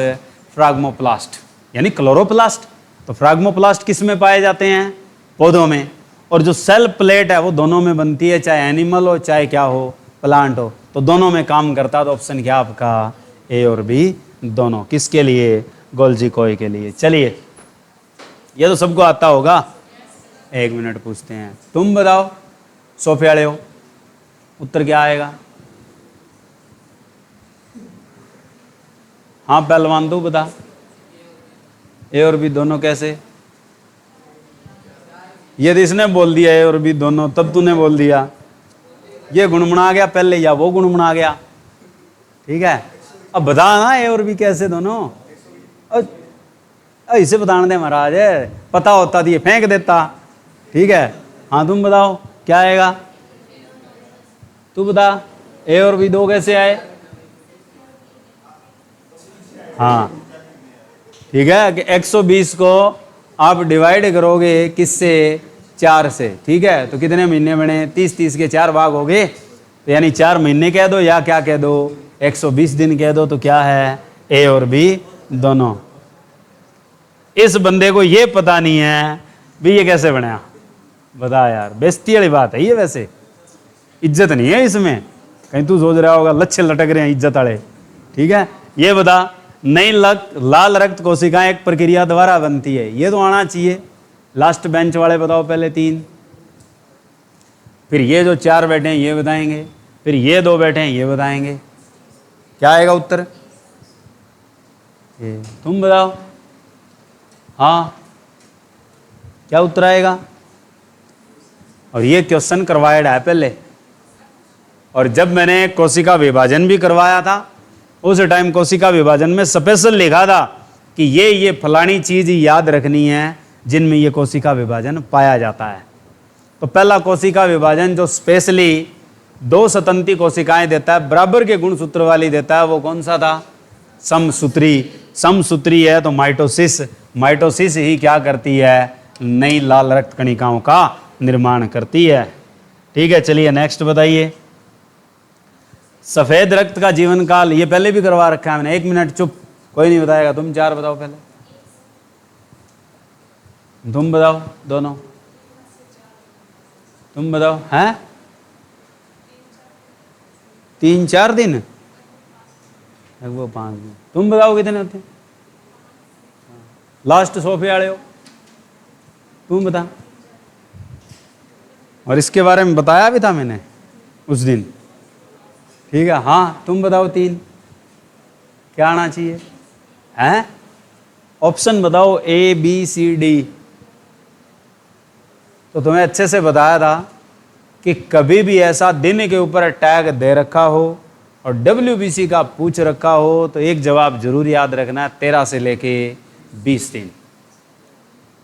फ्राग्मोप्लास्ट यानी क्लोरोप्लास्ट। तो फ्राग्मोप्लास्ट किस में पाए जाते हैं? पौधों में। और जो सेल प्लेट है वो दोनों में बनती है, चाहे एनिमल हो चाहे क्या हो, प्लांट हो, तो दोनों में काम करता है। तो ऑप्शन क्या आपका? ए और बी दोनों। किसके लिए? गोल्जी कोए के लिए। चलिए ये तो सबको आता होगा। 1 मिनट पूछते हैं, तुम बताओ सोफे वाले हो, उत्तर क्या आएगा? हाँ पहलवान तू बता, ए और बी दोनों कैसे? ये तो इसने बोल दिया ए और बी दोनों, तब तूने बोल दिया। ये गुणमुणा गया पहले या वो गुणमुणा गया? ठीक है, अब बता ना ए और बी कैसे दोनों। इसे बताने दे महाराज, पता होता तो ये फेंक देता। ठीक है, हाँ तुम बताओ क्या आएगा? तू बता, ए और बी दो कैसे आए? हाँ ठीक है, कि 120 को आप डिवाइड करोगे किससे? 4 से। ठीक है, तो कितने महीने बने? 30, 30 के 4 भाग हो गए, तो यानी 4 महीने कह दो या क्या कह दो? 120 दिन कह दो, तो क्या है? ए और बी दोनों। इस बंदे को ये पता नहीं है भी ये कैसे बनाया। बता यार, बेइज्जती वाली बात है ये। वैसे इज्जत नहीं है इसमें, कहीं तू सोच रहा होगा लच्छे लटक रहे हैं इज्जत वाले। ठीक है, ये बता, नई लाल रक्त कोशिकाएं एक प्रक्रिया द्वारा बनती है, ये तो आना चाहिए। लास्ट बेंच वाले बताओ पहले 3, फिर ये जो 4 बैठे हैं ये बताएंगे, फिर ये 2 बैठे हैं ये बताएंगे। क्या आएगा उत्तर? ये तुम बताओ, हाँ क्या उत्तर आएगा? और ये क्वेश्चन करवाया है पहले, और जब मैंने कोशिका विभाजन भी करवाया था उस टाइम कोशिका विभाजन में स्पेशल लिखा था कि ये फलानी चीज याद रखनी है जिनमें ये कोशिका विभाजन पाया जाता है। तो पहला कोशिका विभाजन जो स्पेशली 2 स्वतंत्री कोशिकाएं देता है, बराबर के गुणसूत्र वाली देता है, वो कौन सा था? समसूत्री। समसूत्री है तो माइटोसिस। माइटोसिस ही क्या करती है? नई लाल रक्त कणिकाओं का निर्माण करती है। ठीक है, चलिए नेक्स्ट बताइए। सफेद रक्त का जीवन काल, ये पहले भी करवा रखा है मैंने। 1 मिनट चुप, कोई नहीं बताएगा। तुम 4 बताओ पहले, तुम बताओ दोनों, तुम बताओ। हैं 3-4 दिन, वो 5 दिन। तुम बताओ कितने होते हैं? लास्ट सोफे वाले हो, तुम बता। और इसके बारे में बताया भी था मैंने उस दिन। ठीक है, हाँ तुम बताओ 3 क्या आना चाहिए? हैं ऑप्शन बताओ, ए बी सी डी। तो तुम्हें अच्छे से बताया था कि कभी भी ऐसा दिन के ऊपर टैग दे रखा हो और WBC का पूछ रखा हो तो एक जवाब जरूर याद रखना है, 13 से लेके 20 दिन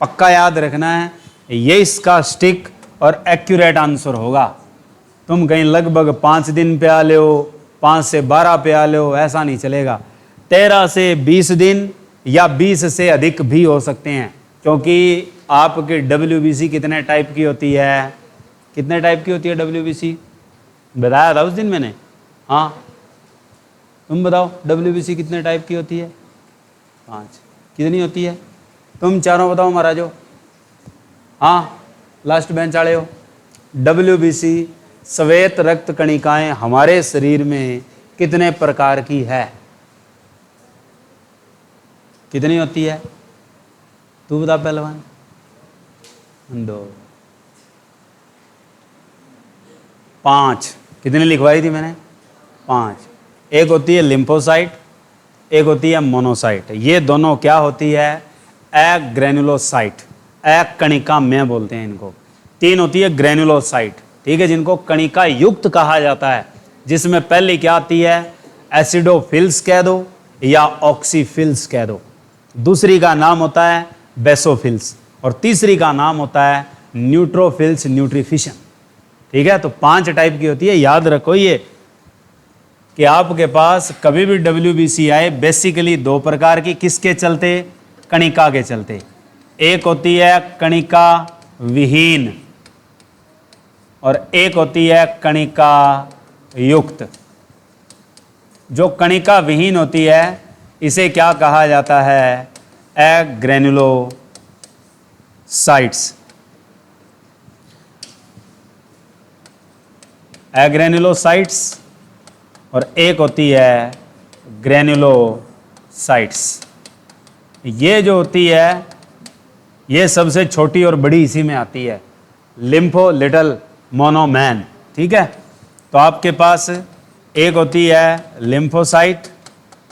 पक्का याद रखना है। ये इसका स्टिक और एक्यूरेट आंसर होगा। तुम कहीं लगभग 5 दिन पे आ ले हो, 5 से 12 पे आ ले हो, ऐसा नहीं चलेगा। 13 से 20 दिन या 20 से अधिक भी हो सकते हैं, क्योंकि आपकी WBC कितने टाइप की होती है? कितने टाइप की होती है WBC? बताया था उस दिन मैंने। हाँ तुम बताओ WBC कितने टाइप की होती है? 5। कितनी होती है? तुम चारों बताओ महाराजो। हाँ लास्ट बेंच वाले हो। WBC श्वेत रक्त कणिकाएं हमारे शरीर में कितने प्रकार की है? कितनी होती है? तू बता पहलवान। 2, 5। कितनी लिखवाई थी मैंने? 5। एक होती है लिम्फोसाइट, एक होती है मोनोसाइट। ये दोनों क्या होती है? एक ग्रेनुलोसाइट, एक कणिका में बोलते हैं इनको। 3 होती है ग्रेनुलोसाइट, ठीक है, जिनको कणिका युक्त कहा जाता है, जिसमें पहली क्या आती है? एसिडोफिल्स कह दो या ऑक्सीफिल्स कह दो। दूसरी का नाम होता है बेसोफिल्स और तीसरी का नाम होता है न्यूट्रोफिल्स न्यूट्रिफिशन। ठीक है, तो 5 टाइप की होती है। याद रखो ये कि आपके पास कभी भी WBC आए बेसिकली 2 प्रकार की, किसके चलते? कणिका के चलते। एक होती है कणिका विहीन और एक होती है कणिका युक्त। जो कणिका विहीन होती है इसे क्या कहा जाता है? एग्रेनुलोसाइट्स। एग्रेनुलोसाइट्स और एक होती है ग्रेनुलोसाइट्स। ये जो होती है ये सबसे छोटी और बड़ी इसी में आती है, लिम्फो लिटल मोनोमैन। ठीक है, तो आपके पास एक होती है लिम्फोसाइट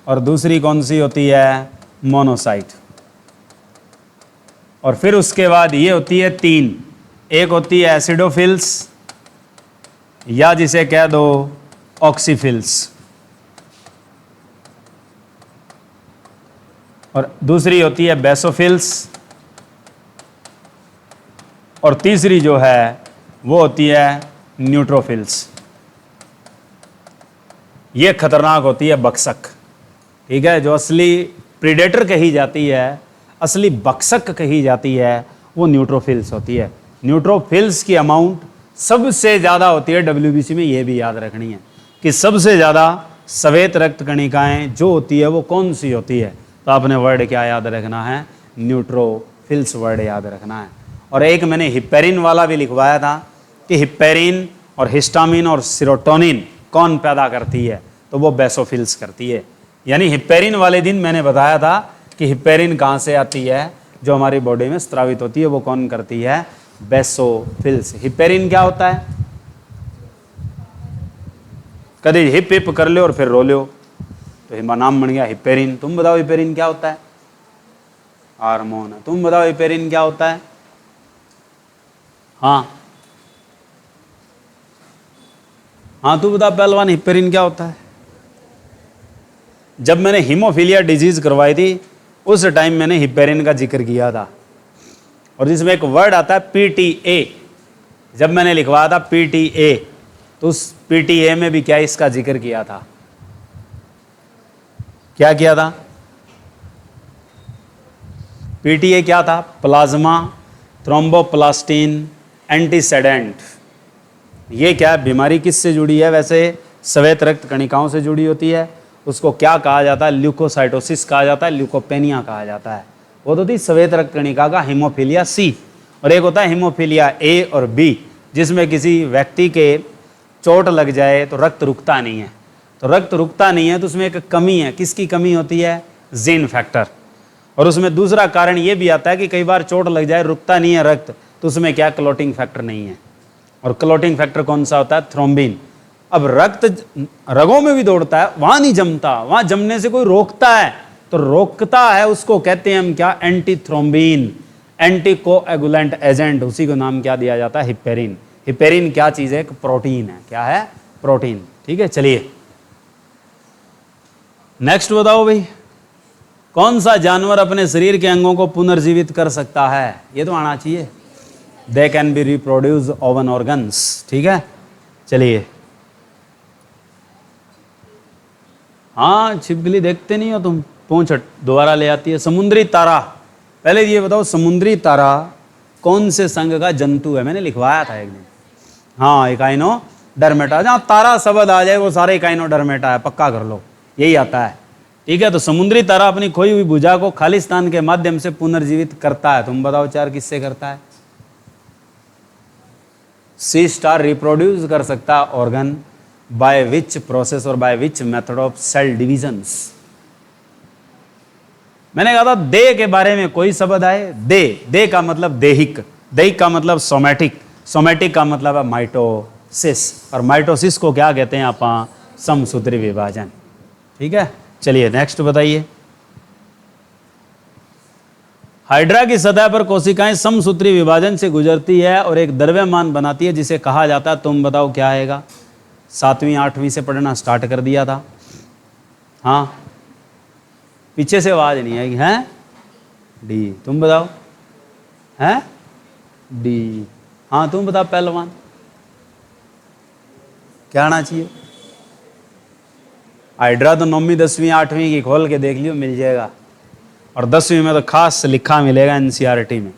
और दूसरी कौन सी होती है, मोनोसाइट। और फिर उसके बाद ये होती है तीन, एक होती है एसिडोफिल्स या जिसे कह दो ऑक्सीफिल्स, और दूसरी होती है बेसोफिल्स, और तीसरी जो है वो होती है न्यूट्रोफिल्स। ये खतरनाक होती है बक्सक। ठीक है, जो असली प्रीडेटर कही जाती है, असली बक्सक कही जाती है, वो न्यूट्रोफिल्स होती है। न्यूट्रोफिल्स की अमाउंट सबसे ज़्यादा होती है डब्ल्यूबीसी में। ये भी याद रखनी है कि सबसे ज़्यादा श्वेत रक्त कणिकाएं जो होती है वो कौन सी होती है। तो आपने वर्ड क्या याद रखना है, न्यूट्रोफिल्स वर्ड याद रखना है। और एक मैंने हिपेरिन वाला भी लिखवाया था कि हिपेरिन और हिस्टामिन और सीरोटोनिन कौन पैदा करती है, तो वो बेसोफिल्स करती है। यानी हिपेरिन वाले दिन मैंने बताया था कि हिपेरिन कहाँ से आती है, जो हमारी बॉडी में स्रावित होती है, वो कौन करती है, बेसोफिल्स। हिपेरिन क्या होता है, कभी हिप हिप कर लो और फिर रो लो, तो हिमा नाम बन गया हिपेरिन। तुम बताओ हिपेरिन क्या होता है, हार्मोन है। तुम बताओ हिपेरिन क्या होता है, हाँ हाँ तू बता पहलवान, हिपेरिन क्या होता है। जब मैंने हीमोफीलिया डिजीज करवाई थी उस टाइम मैंने हिपेरिन का जिक्र किया था, और जिसमें एक वर्ड आता है पीटीए। जब मैंने लिखवाया था पीटीए, तो उस पीटीए में भी क्या इसका जिक्र किया था, क्या किया था, पीटीए क्या था, प्लाज्मा थ्रोम्बोप्लास्टिन एंटीसेडेंट। ये क्या बीमारी किससे जुड़ी है, वैसे श्वेत रक्त कणिकाओं से जुड़ी होती है। उसको क्या कहा जाता है, ल्यूकोसाइटोसिस कहा जाता है, ल्यूकोपेनिया कहा जाता है। वो तो थी श्वेत रक्त कणिका का हीमोफीलिया सी, और एक होता है हीमोफीलिया ए और बी, जिसमें किसी व्यक्ति के चोट लग जाए तो रक्त रुकता नहीं है। तो रक्त रुकता नहीं है तो उसमें एक कमी है, किसकी कमी होती है, जीन फैक्टर। और उसमें दूसरा कारण ये भी आता है कि कई बार चोट लग जाए, रुकता नहीं है रक्त, तो उसमें क्या, क्लॉटिंग फैक्टर नहीं है। और क्लॉटिंग फैक्टर कौन सा होता है, थ्रोम्बिन। अब रक्त रगों में भी दौड़ता है, वहां नहीं जमता, वहां जमने से कोई रोकता है, तो रोकता है उसको कहते हैं हम क्या, anti thrombin, anti coagulant agent. उसी को नाम क्या दिया जाता है, हिपेरिन। हिपेरिन क्या चीज है, एक प्रोटीन है। क्या है, प्रोटीन। ठीक है, चलिए नेक्स्ट बताओ भाई, कौन सा जानवर अपने शरीर के अंगों को पुनर्जीवित कर सकता है, ये तो आना चाहिए। They can be reproduce oven organs. ठीक है, चलिए, हाँ छिपकली देखते नहीं हो तुम, पूंछ दोबारा ले आती है। समुद्री तारा, पहले ये बताओ समुद्री तारा कौन से संघ का जंतु है, मैंने लिखवाया था एक दिन। हाँ इकाइनो डर्मेटा, जहाँ तारा शब्द आ जाए वो सारे इकाइनो डर्मेटा है, पक्का कर लो, यही आता है। ठीक है, तो समुद्री तारा अपनी खोई हुई भुजा को खालिस्तान के माध्यम से पुनर्जीवित करता है। तुम बताओ चार, किससे करता है, सी स्टार रिप्रोड्यूस कर सकता है ऑर्गन, बाय विच प्रोसेस और by which method of cell divisions. मैंने कहा था दे के बारे में कोई शब्द आए, दे का मतलब देहिक, देहिक का मतलब सोमैटिक, सोमैटिक का मतलब है माइटोसिस, और माइटोसिस को क्या कहते हैं आप, समसूत्री विभाजन। ठीक है, चलिए नेक्स्ट बताइए। हाइड्रा की सतह पर कोशिकाएं समसूत्री विभाजन से गुजरती है और एक द्रव्यमान बनाती है जिसे कहा जाता है, तुम बताओ क्या आएगा, 7वीं 8वीं से पढ़ना स्टार्ट कर दिया था। हाँ पीछे से आवाज नहीं आएगी, हैं, डी। तुम बताओ, हैं, डी। हाँ तुम बताओ पहलवान, क्या आना चाहिए। हाइड्रा तो 9वीं 10वीं 8वीं की खोल के देख लियो, मिल जाएगा। और 10वीं में तो खास लिखा मिलेगा एनसीईआरटी में,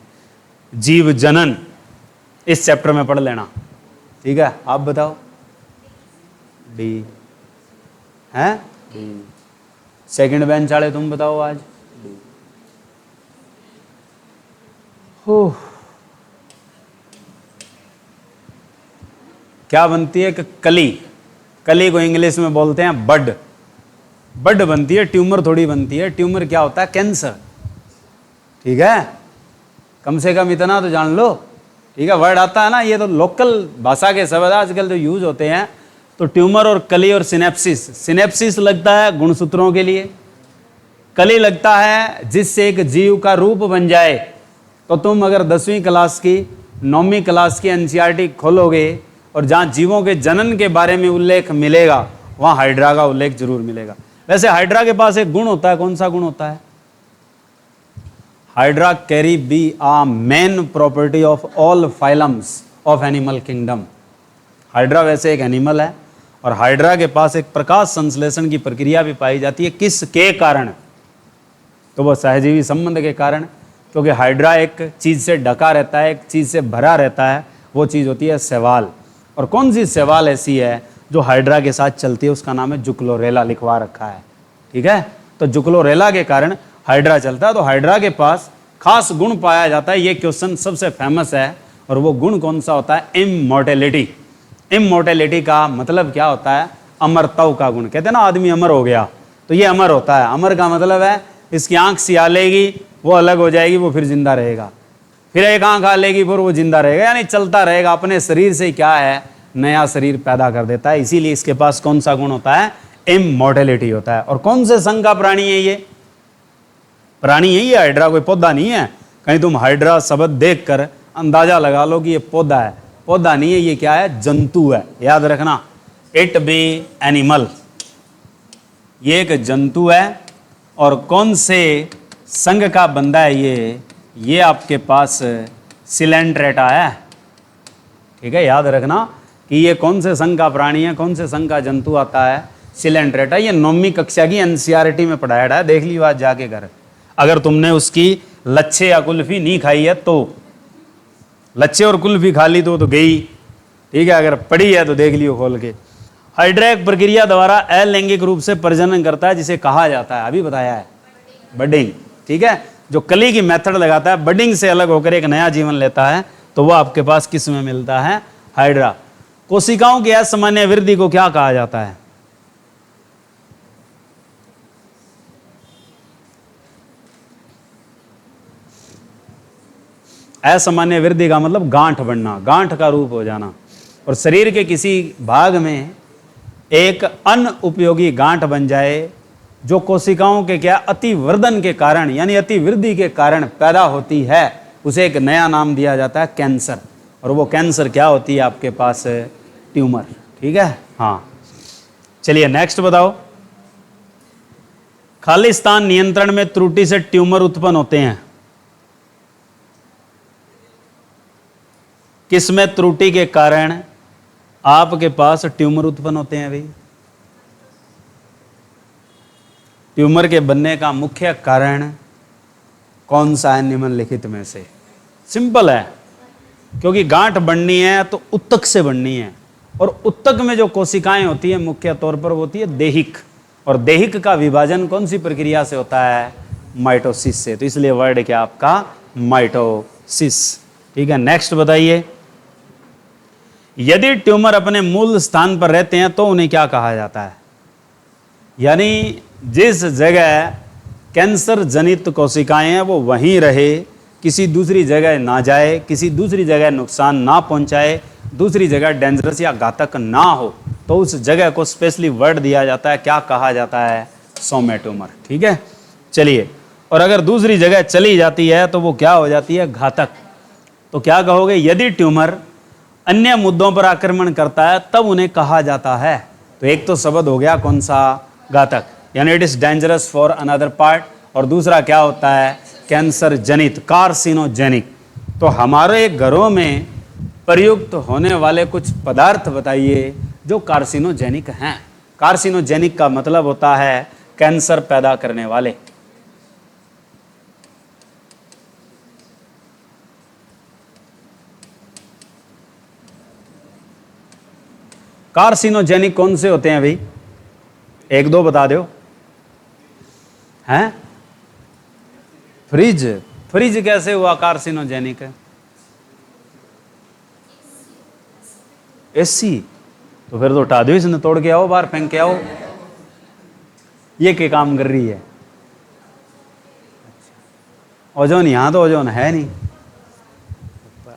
जीव जनन, इस चैप्टर में पढ़ लेना। ठीक है, आप बताओ, डी है, डी। सेकंड बेंच वाले तुम बताओ आज, डी। हो क्या बनती है, कली, कली को इंग्लिश में बोलते हैं बड, बड बनती है, ट्यूमर थोड़ी बनती है। ट्यूमर क्या होता है, कैंसर। ठीक है, कम से कम इतना तो जान लो, ठीक है। वर्ड आता है ना, ये तो लोकल भाषा के शब्द आजकल जो यूज होते हैं। तो ट्यूमर और कली और सिनेप्सिस, सिनेप्सिस लगता है गुणसूत्रों के लिए, कली लगता है जिससे एक जीव का रूप बन जाए। तो तुम अगर 10वीं क्लास की 9वीं क्लास की एनसीईआरटी खोलोगे और जहाँ जीवों के जनन के बारे में उल्लेख मिलेगा, वहाँ हाइड्रा का उल्लेख जरूर मिलेगा। वैसे हाइड्रा के पास एक गुण होता है, कौन सा गुण होता है? Hydra carry be a main property of all phylums of animal kingdom. Hydra वैसे एक एनिमल है और हाइड्रा के पास एक प्रकाश संश्लेषण की प्रक्रिया भी पाई जाती है। किसके कारण? तो वो सहजीवी संबंध के कारण, क्योंकि हाइड्रा एक चीज़ से ढका रहता है, एक चीज़ से भरा रहता है, वो चीज़ होती है शैवाल। और कौन सी शैवाल ऐसी है जो हाइड्रा के साथ चलती है? उसका नाम है जुक्लोरेला, लिखवा रखा है, ठीक है। तो जुक्लोरेला के कारण हाइड्रा चलता है। तो हाइड्रा के पास खास गुण पाया जाता है, ये क्वेश्चन सबसे फेमस है। और वो गुण कौन सा होता है? इममॉर्टेलिटी। इममॉर्टेलिटी का मतलब क्या होता है? अमरत्व का गुण। कहते हैं ना आदमी अमर हो गया, तो ये अमर होता है। अमर का मतलब है इसकी आंख सियालेगी, वो अलग हो जाएगी, वो फिर जिंदा रहेगा, फिर एक आंख आ लेगी, फिर वो जिंदा रहेगा, यानी चलता रहेगा। अपने शरीर से क्या है, नया शरीर पैदा कर देता है। इसीलिए इसके पास कौन सा गुण होता है? इममॉर्टेलिटी होता है। और कौन से संघ का प्राणी है ये? प्राणी है ये, हाइड्रा कोई पौधा नहीं है। कहीं तुम हाइड्रा शब्द देखकर अंदाजा लगा लो कि ये पौधा है, पौधा नहीं है, ये क्या है? जंतु है। याद रखना, इट बी एनिमल, ये एक जंतु है। और कौन से संघ का बंदा है ये आपके पास सिलेंट्रेटा है, ठीक है। याद रखना कि ये कौन से संघ का प्राणी है, कौन से संघ का जंतु आता है? सिलेंट्रेटा। ये 9वीं कक्षा की एनसीईआरटी में पढ़ाया है, देख ली बात जाके घर। अगर तुमने उसकी लच्छे या कुल्फी नहीं खाई है तो, लच्छे और कुल्फी खा ली तो गई, ठीक है। अगर पढ़ी है तो देख लियो खोल के। हाइड्रा एक प्रक्रिया द्वारा अलैंगिक रूप से प्रजनन करता है, जिसे कहा जाता है, अभी बताया है, बडिंग, ठीक है। जो कली की मेथड लगाता है, बडिंग से अलग होकर एक नया जीवन लेता है, तो वो आपके पास किस में मिलता है? हाइड्रा। कोशिकाओं की असामान्य वृद्धि को क्या कहा जाता है? असामान्य वृद्धि का मतलब गांठ बनना, गांठ का रूप हो जाना। और शरीर के किसी भाग में एक अनुपयोगी गांठ बन जाए, जो कोशिकाओं के क्या अतिवर्धन के कारण यानी अतिवृद्धि के कारण पैदा होती है, उसे एक नया नाम दिया जाता है कैंसर। और वो कैंसर क्या होती है आपके पास? ट्यूमर, ठीक है। हाँ, चलिए नेक्स्ट बताओ। खालिस्तान नियंत्रण में त्रुटि से ट्यूमर उत्पन्न होते हैं। किसमें त्रुटि के कारण आपके पास ट्यूमर उत्पन्न होते हैं भाई? ट्यूमर के बनने का मुख्य कारण कौन सा है निम्नलिखित में से? सिंपल है, क्योंकि गांठ बननी है तो उत्तक से बननी है। और उत्तक में जो कोशिकाएं होती है मुख्य तौर पर होती है देहिक। और देहिक का विभाजन कौन सी प्रक्रिया से होता है? माइटोसिस से। तो इसलिए वर्ड क्या आपका? माइटोसिस, ठीक है। नेक्स्ट बताइए। यदि ट्यूमर अपने मूल स्थान पर रहते हैं तो उन्हें क्या कहा जाता है? यानी जिस जगह कैंसर जनित कोशिकाएं हैं वो वहीं रहे, किसी दूसरी जगह ना जाए, किसी दूसरी जगह नुकसान ना पहुंचाए, दूसरी जगह डेंजरस या घातक ना हो, तो उस जगह को स्पेशली वर्ड दिया जाता है, क्या कहा जाता है? सोमेटोमर, ठीक है। चलिए, और अगर दूसरी जगह चली जाती है तो वो क्या हो जाती है? घातक। तो क्या कहोगे? यदि ट्यूमर अन्य मुद्दों पर आक्रमण करता है तब उन्हें कहा जाता है। तो एक तो शब्द हो गया कौन सा? घातक, यानी it is dangerous for another part. और दूसरा क्या होता है? कैंसर जनित, कार्सिनोजेनिक। तो हमारे घरों में प्रयुक्त होने वाले कुछ पदार्थ बताइए जो कार्सिनोजेनिक हैं। कार्सिनोजेनिक का मतलब होता है कैंसर पैदा करने वाले। कार्सिनोजेनिक कौन से होते हैं भाई? एक दो बता दो। हैं? फ्रिज। फ्रिज कैसे हुआ कार्सिनोजेनिक? एसी। तो फिर तो उठा दो, इसने तोड़ के आओ, बाहर फेंक के आओ। ये क्या काम कर रही है? ओजोन, यहां तो ओजोन है नहीं।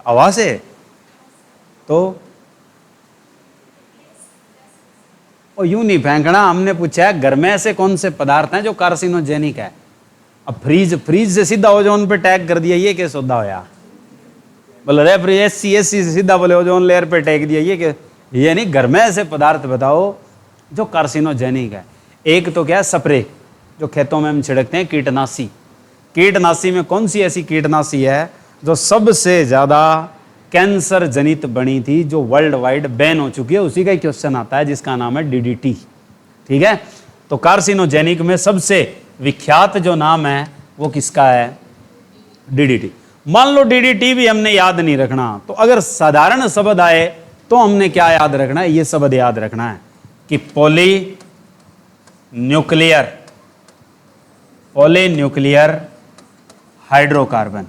हवा से? तो और यूं नहीं फेंकना, हमने पूछा है घर में ऐसे कौन से पदार्थ हैं जो कार्सिनोजेनिक है। अब फ्रीज से सीधा ओजोन पे टैग कर दिया, ये क्या सौदा होया? बोले रेफ्रिजरेटर एसी से सीधा बोले ओजोन लेयर पे टैग दिया, ये नहीं। घर में ऐसे पदार्थ बताओ जो कार्सिनोजेनिक है। एक तो क्या है, स्प्रे, जो खेतों में हम छिड़कते हैं, कीटनाशी। कीटनाशी में कौन सी ऐसी कीटनाशी है जो सबसे ज्यादा कैंसर जनित बनी थी, जो वर्ल्ड वाइड बैन हो चुकी है? उसी का ही क्वेश्चन आता है, जिसका नाम है डीडीटी। ठीक है, तो कार्सिनोजेनिक में सबसे विख्यात जो नाम है वो किसका है? डीडीटी। मान लो डीडीटी भी हमने याद नहीं रखना, तो अगर साधारण शब्द आए तो हमने क्या याद रखना है? ये शब्द याद रखना है कि पॉलीन्यूक्लियर हाइड्रोकार्बन,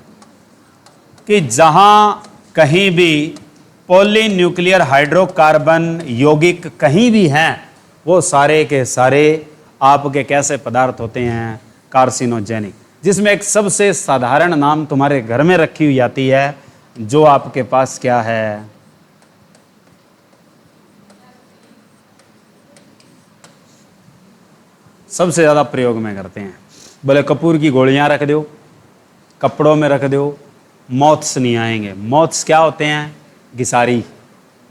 कि जहां कहीं भी पॉलीन्यूक्लियर हाइड्रोकार्बन यौगिक कहीं भी हैं, वो सारे के सारे आपके कैसे पदार्थ होते हैं? कार्सिनोजेनिक। जिसमें एक सबसे साधारण नाम तुम्हारे घर में रखी हुई आती है, जो आपके पास क्या है? सबसे ज्यादा प्रयोग में करते हैं। बोले कपूर की गोलियां रख दो, कपड़ों में रख दो, मॉथ्स नहीं आएंगे। मॉथ्स क्या होते हैं? घिसारी,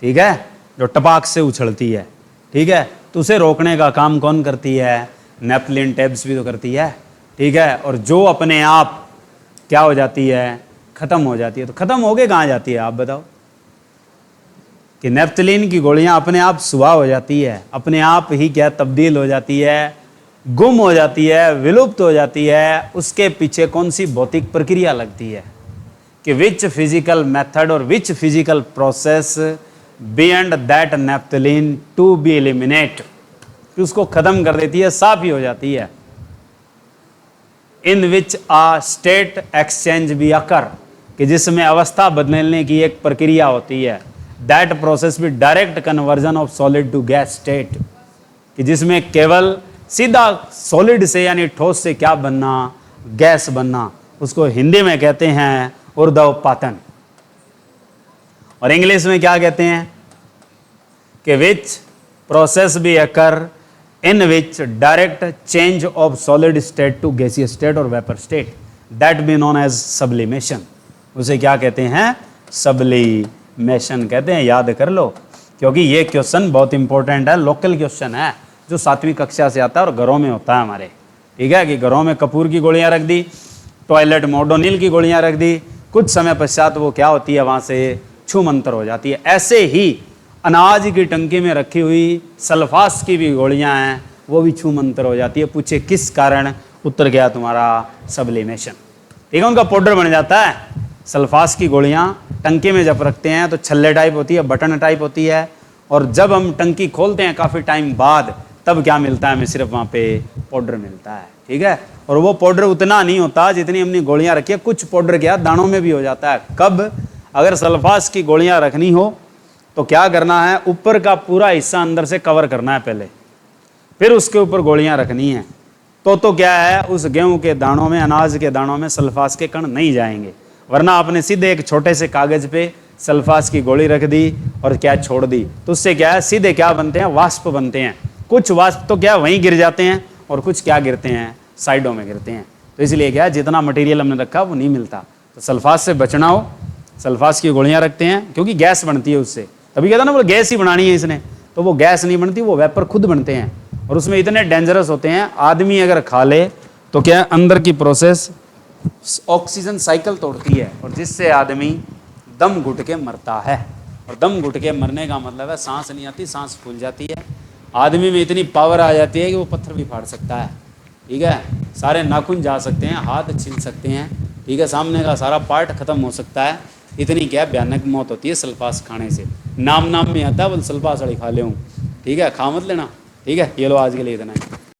ठीक है, जो टपाक से उछलती है। ठीक है, तो उसे रोकने का काम कौन करती है? नेपथलीन टैब्स भी तो करती है। ठीक है, और जो अपने आप क्या हो जाती है? खत्म हो जाती है। तो खत्म होके कहाँ जाती है आप बताओ? कि नेपथलीन की गोलियां अपने आप सुबह हो जाती है, अपने आप ही क्या तब्दील हो जाती है, गुम हो जाती है, विलुप्त हो जाती है। उसके पीछे कौन सी भौतिक प्रक्रिया लगती है? कि विच फिजिकल मेथड और which physical process beyond that naphthalene to be eliminate, कि उसको खत्म कर देती है, साफ ही हो जाती है। इन विच आ स्टेट एक्सचेंज भी अकर, कि जिसमें अवस्था बदलने की एक प्रक्रिया होती है। दैट प्रोसेस भी direct conversion of solid to gas state, कि जिसमें केवल सीधा सॉलिड से यानी ठोस से क्या बनना? गैस बनना। उसको हिंदी में कहते हैं ऊर्ध्वपातन, और इंग्लिश में क्या कहते हैं? कि विच प्रोसेस भी occur in which direct change of solid state to gaseous state और vapour state, that be known as sublimation. उसे क्या कहते हैं? सब्लिमेशन कहते हैं। याद कर लो, क्योंकि ये क्वेश्चन बहुत इंपॉर्टेंट है, लोकल क्वेश्चन है, जो 7वीं कक्षा से आता है और घरों में होता है हमारे। ठीक है, कि घरों में कपूर की गोलियां रख दी, टॉयलेट मोडोनिल की गोलियां रख दी, कुछ समय पश्चात वो क्या होती है? वहां से छू मंतर हो जाती है। ऐसे ही अनाज की टंकी में रखी हुई सल्फास की भी गोलियां हैं, वो भी छू मंतर हो जाती है। पूछे किस कारण? उत्तर गया तुम्हारा सब्लिमेशन। ठीक है, उनका पाउडर बन जाता है। सल्फास की गोलियां टंकी में जब रखते हैं तो छल्ले टाइप होती है, बटन टाइप होती है, और जब हम टंकी खोलते हैं काफ़ी टाइम बाद, तब क्या मिलता है हमें? सिर्फ वहाँ पे पाउडर मिलता है। ठीक है, और वो पाउडर उतना नहीं होता जितनी हमने गोलियां रखी है। कुछ पाउडर क्या दानों में भी हो जाता है। कब? अगर सल्फास की गोलियां रखनी हो तो क्या करना है? ऊपर का पूरा हिस्सा अंदर से कवर करना है पहले, फिर उसके ऊपर गोलियां रखनी है। तो क्या है? उस गेहूं के दानों में, अनाज के दानों में सल्फास के कण नहीं जाएंगे। वरना आपने सीधे एक छोटे से कागज पे सल्फास की गोली रख दी और क्या छोड़ दी, तो उससे क्या है? सीधे क्या बनते हैं? वाष्प बनते हैं। कुछ वाष्प तो क्या वहीं गिर जाते हैं, और कुछ क्या गिरते हैं? साइडों में गिरते हैं। तो इसलिए क्या है? जितना मटेरियल हमने रखा वो नहीं मिलता। तो सल्फास से बचना हो, सल्फास की गोलियां रखते हैं, क्योंकि गैस बनती है उससे। तभी कहता ना वो गैस ही बनानी है इसने, तो वो गैस नहीं बनती, वो वेपर खुद बनते हैं, और उसमें इतने डेंजरस होते हैं। आदमी अगर खा ले तो क्या अंदर की प्रोसेस ऑक्सीजन साइकिल तोड़ती है, और जिससे आदमी दम घुट के मरता है। और दम घुट के मरने का मतलब है सांस नहीं आती, सांस फूल जाती है। आदमी में इतनी पावर आ जाती है कि वो पत्थर भी फाड़ सकता है। ठीक है, सारे नाखून जा सकते हैं, हाथ छीन सकते हैं। ठीक है, सामने का सारा पार्ट खत्म हो सकता है। इतनी क्या भयानक मौत होती है सल्फास खाने से। नाम में आता है, बोल सल्फास वाली खा ले हूँ। ठीक है, खा मत लेना। ठीक है, ये लो आज के लिए इतना ही।